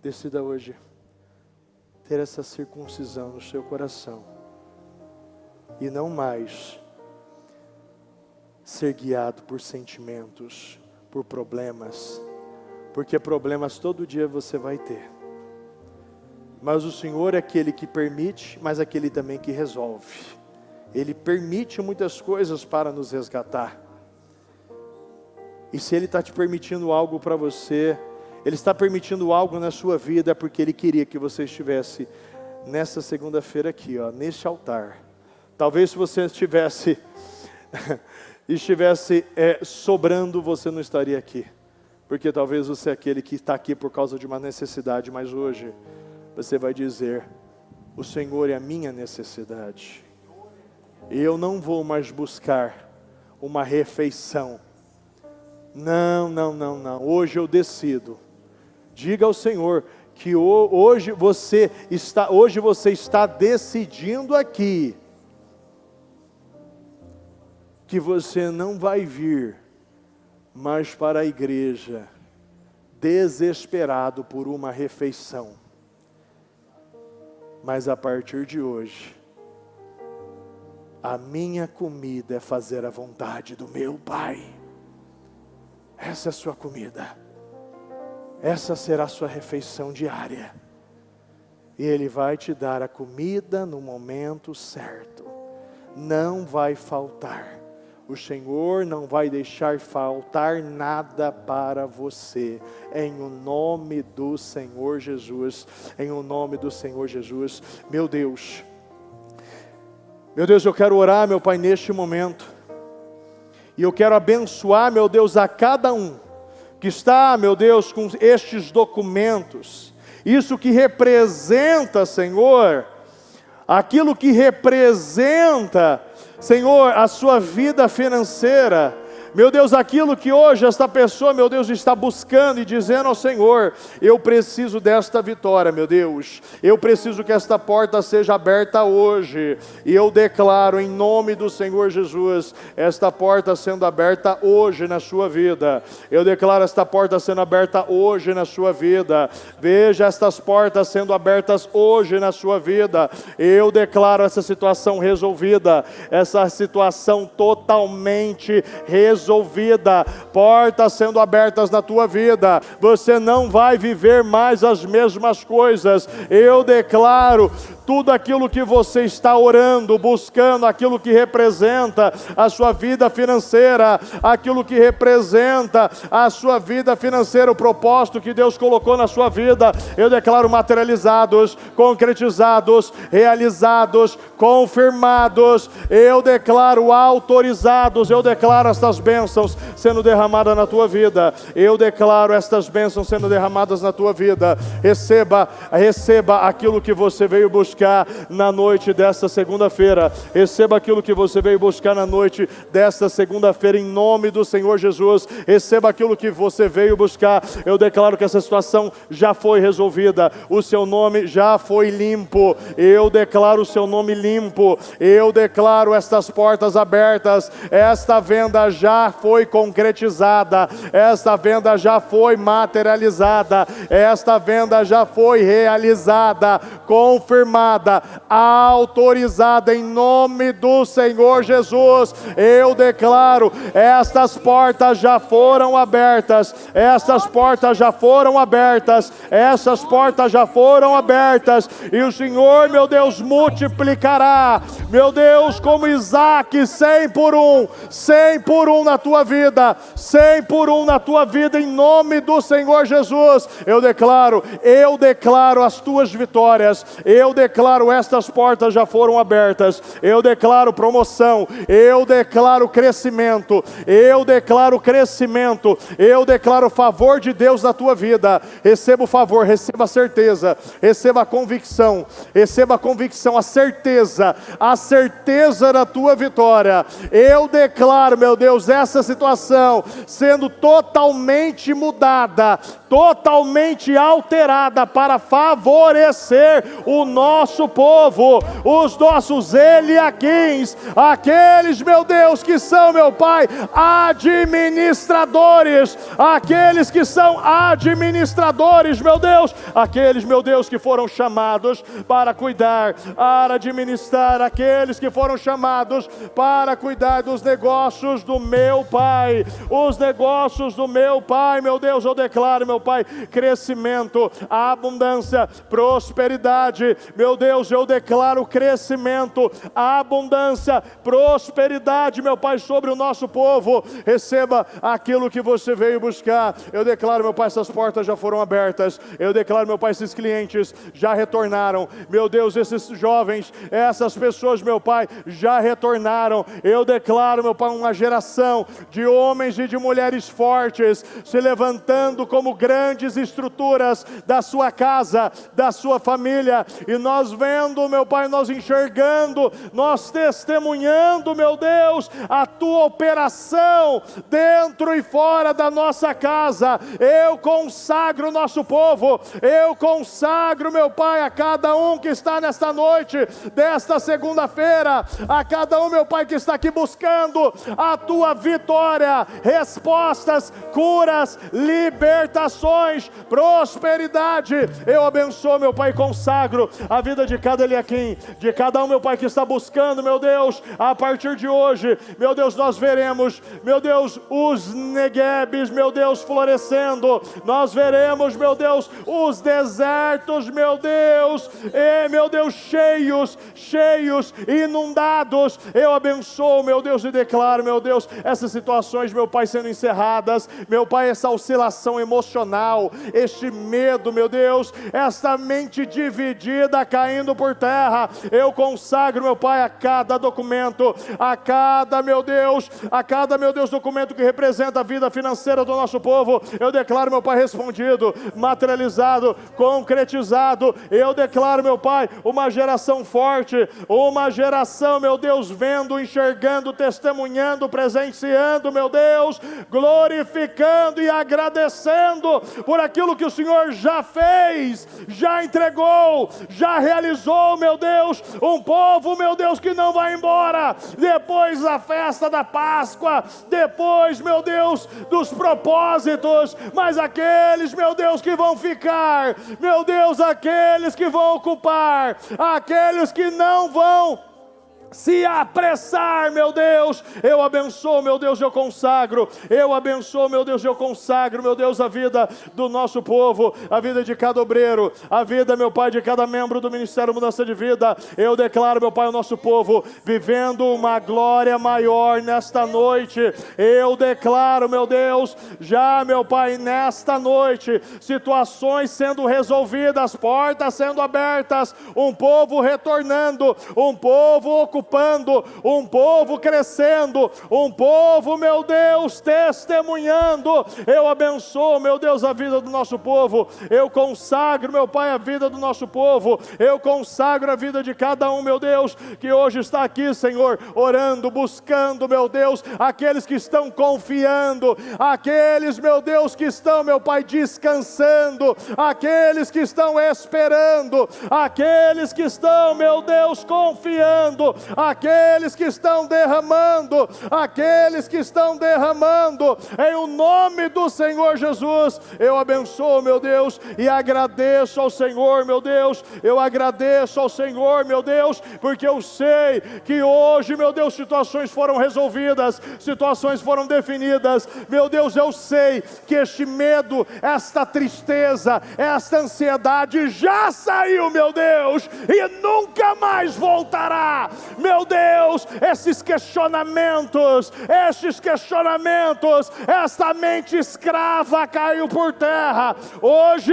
Decida hoje ter essa circuncisão no seu coração. E não mais ser guiado por sentimentos, por problemas. Porque problemas todo dia você vai ter. Mas o Senhor é aquele que permite, mas aquele também que resolve. Ele permite muitas coisas para nos resgatar. E se Ele está te permitindo algo para você, Ele está permitindo algo na sua vida, porque Ele queria que você estivesse nessa segunda-feira aqui, neste altar. Talvez se você estivesse sobrando, você não estaria aqui. Porque talvez você é aquele que está aqui por causa de uma necessidade, mas hoje você vai dizer: o Senhor é a minha necessidade. Eu não vou mais buscar uma refeição. Não. Hoje eu decido. Diga ao Senhor que hoje você está decidindo aqui que você não vai vir mais para a igreja desesperado por uma refeição. Mas a partir de hoje, a minha comida é fazer a vontade do meu Pai. Essa é a sua comida. Essa será a sua refeição diária. E Ele vai te dar a comida no momento certo. Não vai faltar. O Senhor não vai deixar faltar nada para você. Em o nome do Senhor Jesus. Em o nome do Senhor Jesus. Meu Deus, eu quero orar, meu Pai, neste momento. E eu quero abençoar, meu Deus, a cada um que está, meu Deus, com estes documentos. Isso que representa, Senhor, aquilo que representa, Senhor, a sua vida financeira. Meu Deus, aquilo que hoje esta pessoa, meu Deus, está buscando e dizendo ao Senhor: eu preciso desta vitória, meu Deus. Eu preciso que esta porta seja aberta hoje. E eu declaro em nome do Senhor Jesus, esta porta sendo aberta hoje na sua vida. Eu declaro esta porta sendo aberta hoje na sua vida. Veja estas portas sendo abertas hoje na sua vida. Eu declaro essa situação resolvida, essa situação totalmente resolvida, portas sendo abertas na tua vida. Você não vai viver mais as mesmas coisas. Eu declaro tudo aquilo que você está orando, buscando, aquilo que representa a sua vida financeira, aquilo que representa a sua vida financeira, o propósito que Deus colocou na sua vida, eu declaro materializados, concretizados, realizados, confirmados. Eu declaro autorizados. Eu declaro estas bênçãos sendo derramadas na tua vida. Eu declaro estas bênçãos sendo derramadas na tua vida. Receba aquilo que você veio buscar na noite desta segunda-feira. Receba aquilo que você veio buscar na noite desta segunda-feira, em nome do Senhor Jesus. Receba aquilo que você veio buscar. Eu declaro que essa situação já foi resolvida. O seu nome já foi limpo. Eu declaro o seu nome limpo. Eu declaro estas portas abertas. Esta venda já foi concretizada. Esta venda já foi materializada. Esta venda já foi realizada, confirmada, autorizada em nome do Senhor Jesus. Eu declaro, estas portas já foram abertas. Estas portas já foram abertas. Essas portas já foram abertas. E o Senhor, meu Deus, multiplicará, meu Deus, como Isaac, 100 por 1, 100 por 1 na tua vida, 100 por 1 na tua vida, em nome do Senhor Jesus. Eu declaro as tuas vitórias. Eu declaro, estas portas já foram abertas. Eu declaro promoção. Eu declaro crescimento. Eu declaro crescimento. Eu declaro o favor de Deus na tua vida. Receba o favor, receba a certeza, receba a convicção, a certeza da tua vitória. Eu declaro, meu Deus, essa situação sendo totalmente mudada, totalmente alterada para favorecer o nosso povo, os nossos Eliaquins, aqueles, meu Deus, que são, meu Pai, administradores, aqueles que são administradores, meu Deus, aqueles, meu Deus, que foram chamados para cuidar, para administrar, aqueles que foram chamados para cuidar dos negócios do meu Pai, os negócios do meu Pai, meu Deus, eu declaro, meu Pai, crescimento, abundância, prosperidade, meu Deus, eu declaro crescimento, abundância, prosperidade, meu Pai, sobre o nosso povo. Receba aquilo que você veio buscar. Eu declaro, meu Pai, essas portas já foram abertas. Eu declaro, meu Pai, esses clientes já retornaram. Meu Deus, esses jovens, essas pessoas, meu Pai, já retornaram. Eu declaro, meu Pai, uma geração de homens e de mulheres fortes se levantando como grandes estruturas da sua casa, da sua família. E nós vendo, meu Pai, nós enxergando, nós testemunhando, meu Deus, a tua operação dentro e fora da nossa casa. Eu consagro o nosso povo, eu consagro, meu Pai, a cada um que está nesta noite, desta segunda-feira, a cada um, meu Pai, que está aqui buscando a tua vitória, respostas, curas, libertações, bênçãos, prosperidade. Eu abençoo, meu Pai, consagro a vida de cada Eliaquim, de cada um, meu Pai, que está buscando, meu Deus, a partir de hoje, meu Deus, nós veremos, meu Deus, os Neguebs, meu Deus, florescendo, nós veremos, meu Deus, os desertos, meu Deus, cheios, inundados. Eu abençoo, meu Deus, e declaro, meu Deus, essas situações, meu Pai, sendo encerradas, meu Pai, essa oscilação emocional, este medo, meu Deus, esta mente dividida caindo por terra. Eu consagro, meu Pai, a cada documento, a cada, meu Deus, documento que representa a vida financeira do nosso povo. Eu declaro, meu Pai, respondido, materializado, concretizado. Eu declaro, meu Pai, uma geração forte, uma geração, meu Deus, vendo, enxergando, testemunhando, presenciando, meu Deus, glorificando e agradecendo por aquilo que o Senhor já fez, já entregou, já realizou, meu Deus, um povo, meu Deus, que não vai embora, depois da festa da Páscoa, depois, meu Deus, dos propósitos, mas aqueles, meu Deus, que vão ficar, meu Deus, aqueles que vão ocupar, aqueles que não vão se apressar, meu Deus, eu abençoo, meu Deus, eu consagro, eu abençoo, meu Deus, eu consagro, meu Deus, a vida do nosso povo, a vida de cada obreiro, a vida, meu Pai, de cada membro do Ministério Mudança de Vida. Eu declaro, meu Pai, o nosso povo vivendo uma glória maior nesta noite. Eu declaro, meu Deus, já, meu Pai, nesta noite, situações sendo resolvidas, portas sendo abertas, um povo retornando, um povo ocupando, um povo crescendo, um povo, meu Deus, testemunhando. Eu abençoo, meu Deus, a vida do nosso povo. Eu consagro, meu Pai, a vida do nosso povo. Eu consagro a vida de cada um, meu Deus, que hoje está aqui, Senhor, orando, buscando, meu Deus, aqueles que estão confiando, aqueles, meu Deus, que estão, meu Pai, descansando, aqueles que estão esperando, aqueles que estão, meu Deus, confiando, aqueles que estão derramando, em o nome do Senhor Jesus. Eu abençoo, meu Deus, e agradeço ao Senhor, meu Deus, eu agradeço ao Senhor, meu Deus, porque eu sei que hoje, meu Deus, situações foram resolvidas, situações foram definidas. Meu Deus, eu sei que este medo, esta tristeza, esta ansiedade já saiu, meu Deus, e nunca mais voltará. Meu Deus, esses questionamentos, esta mente escrava caiu por terra. Hoje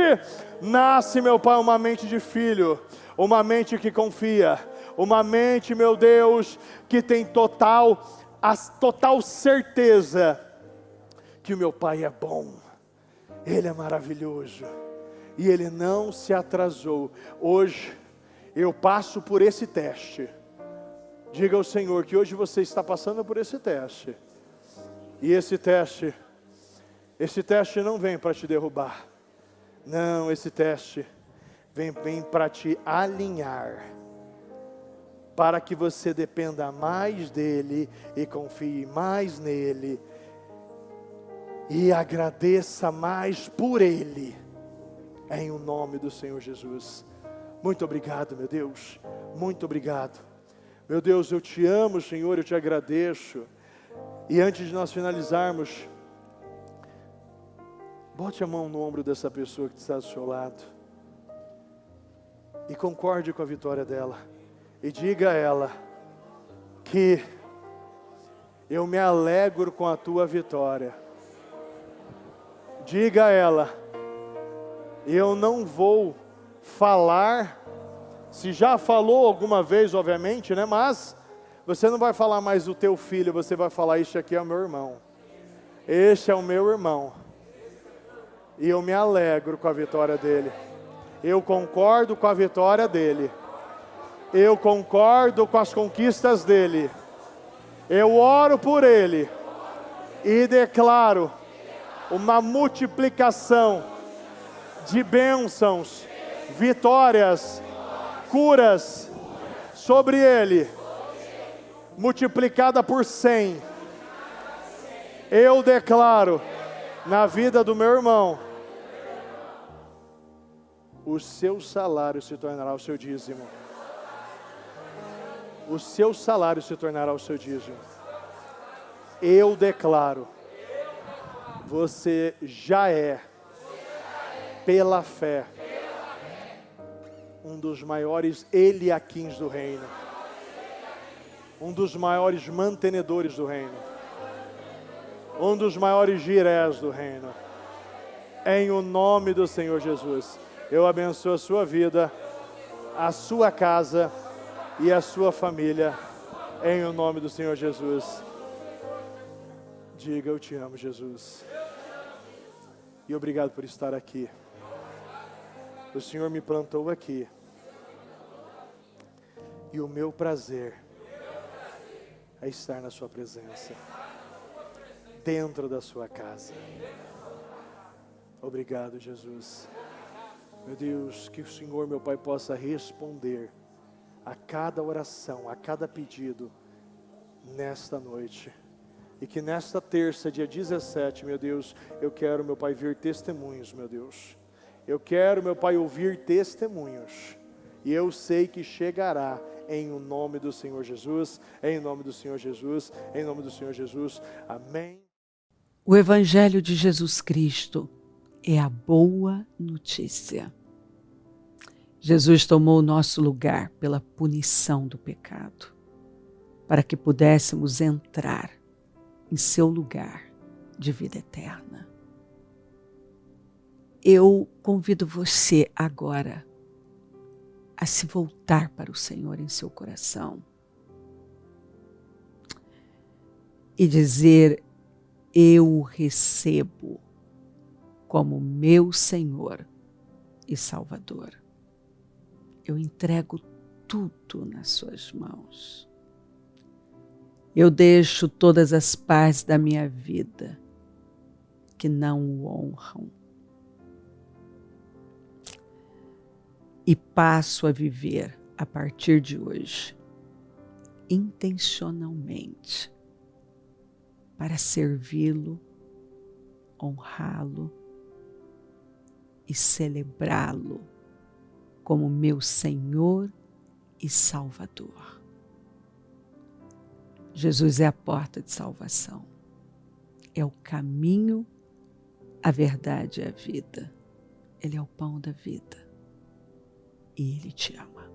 nasce, meu Pai, uma mente de filho, uma mente que confia, uma mente, meu Deus, que tem total certeza que o meu Pai é bom, Ele é maravilhoso e Ele não se atrasou. Hoje eu passo por esse teste. Diga ao Senhor que hoje você está passando por esse teste. E esse teste não vem para te derrubar. Não, esse teste vem para te alinhar, para que você dependa mais dEle e confie mais nele e agradeça mais por Ele, em o nome do Senhor Jesus. Muito obrigado, meu Deus, muito obrigado. Meu Deus, eu te amo, Senhor, eu te agradeço. E antes de nós finalizarmos, bote a mão no ombro dessa pessoa que está do seu lado e concorde com a vitória dela. E diga a ela que eu me alegro com a tua vitória. Diga a ela, eu não vou falar, se já falou alguma vez, obviamente, né? Mas você não vai falar mais do teu filho, você vai falar, este aqui é o meu irmão. Este é o meu irmão. E eu me alegro com a vitória dele. Eu concordo com a vitória dele. Eu concordo com as conquistas dele. Eu oro por ele. E declaro uma multiplicação de bênçãos, vitórias, curas sobre ele, multiplicada por 100. Eu declaro na vida do meu irmão o seu salário se tornará o seu dízimo. O seu salário se tornará o seu dízimo. Eu declaro, você já é, pela fé, um dos maiores Eliaquins do reino. Um dos maiores mantenedores do reino. Um dos maiores girés do reino. Em o nome do Senhor Jesus, eu abençoo a sua vida, a sua casa e a sua família, em o nome do Senhor Jesus. Diga, eu te amo, Jesus. E obrigado por estar aqui. O Senhor me plantou aqui. E o meu prazer é estar na sua presença, dentro da sua casa. Obrigado, Jesus. Meu Deus, que o Senhor, meu Pai, possa responder a cada oração, a cada pedido nesta noite. E que nesta terça, dia 17, meu Deus, eu quero, meu Pai, ver testemunhos, meu Deus. Eu quero, meu Pai, ouvir testemunhos. E eu sei que chegará em o nome do Senhor Jesus, em nome do Senhor Jesus, em nome do Senhor Jesus. Amém. O Evangelho de Jesus Cristo é a boa notícia. Jesus tomou o nosso lugar pela punição do pecado, para que pudéssemos entrar em seu lugar de vida eterna. Eu convido você agora a se voltar para o Senhor em seu coração e dizer: eu o recebo como meu Senhor e Salvador. Eu entrego tudo nas suas mãos. Eu deixo todas as partes da minha vida que não o honram e passo a viver a partir de hoje intencionalmente para servi-lo, honrá-lo e celebrá-lo como meu Senhor e Salvador. Jesus é a porta de salvação, é o caminho, a verdade e a vida. Ele é o pão da vida e Ele te ama.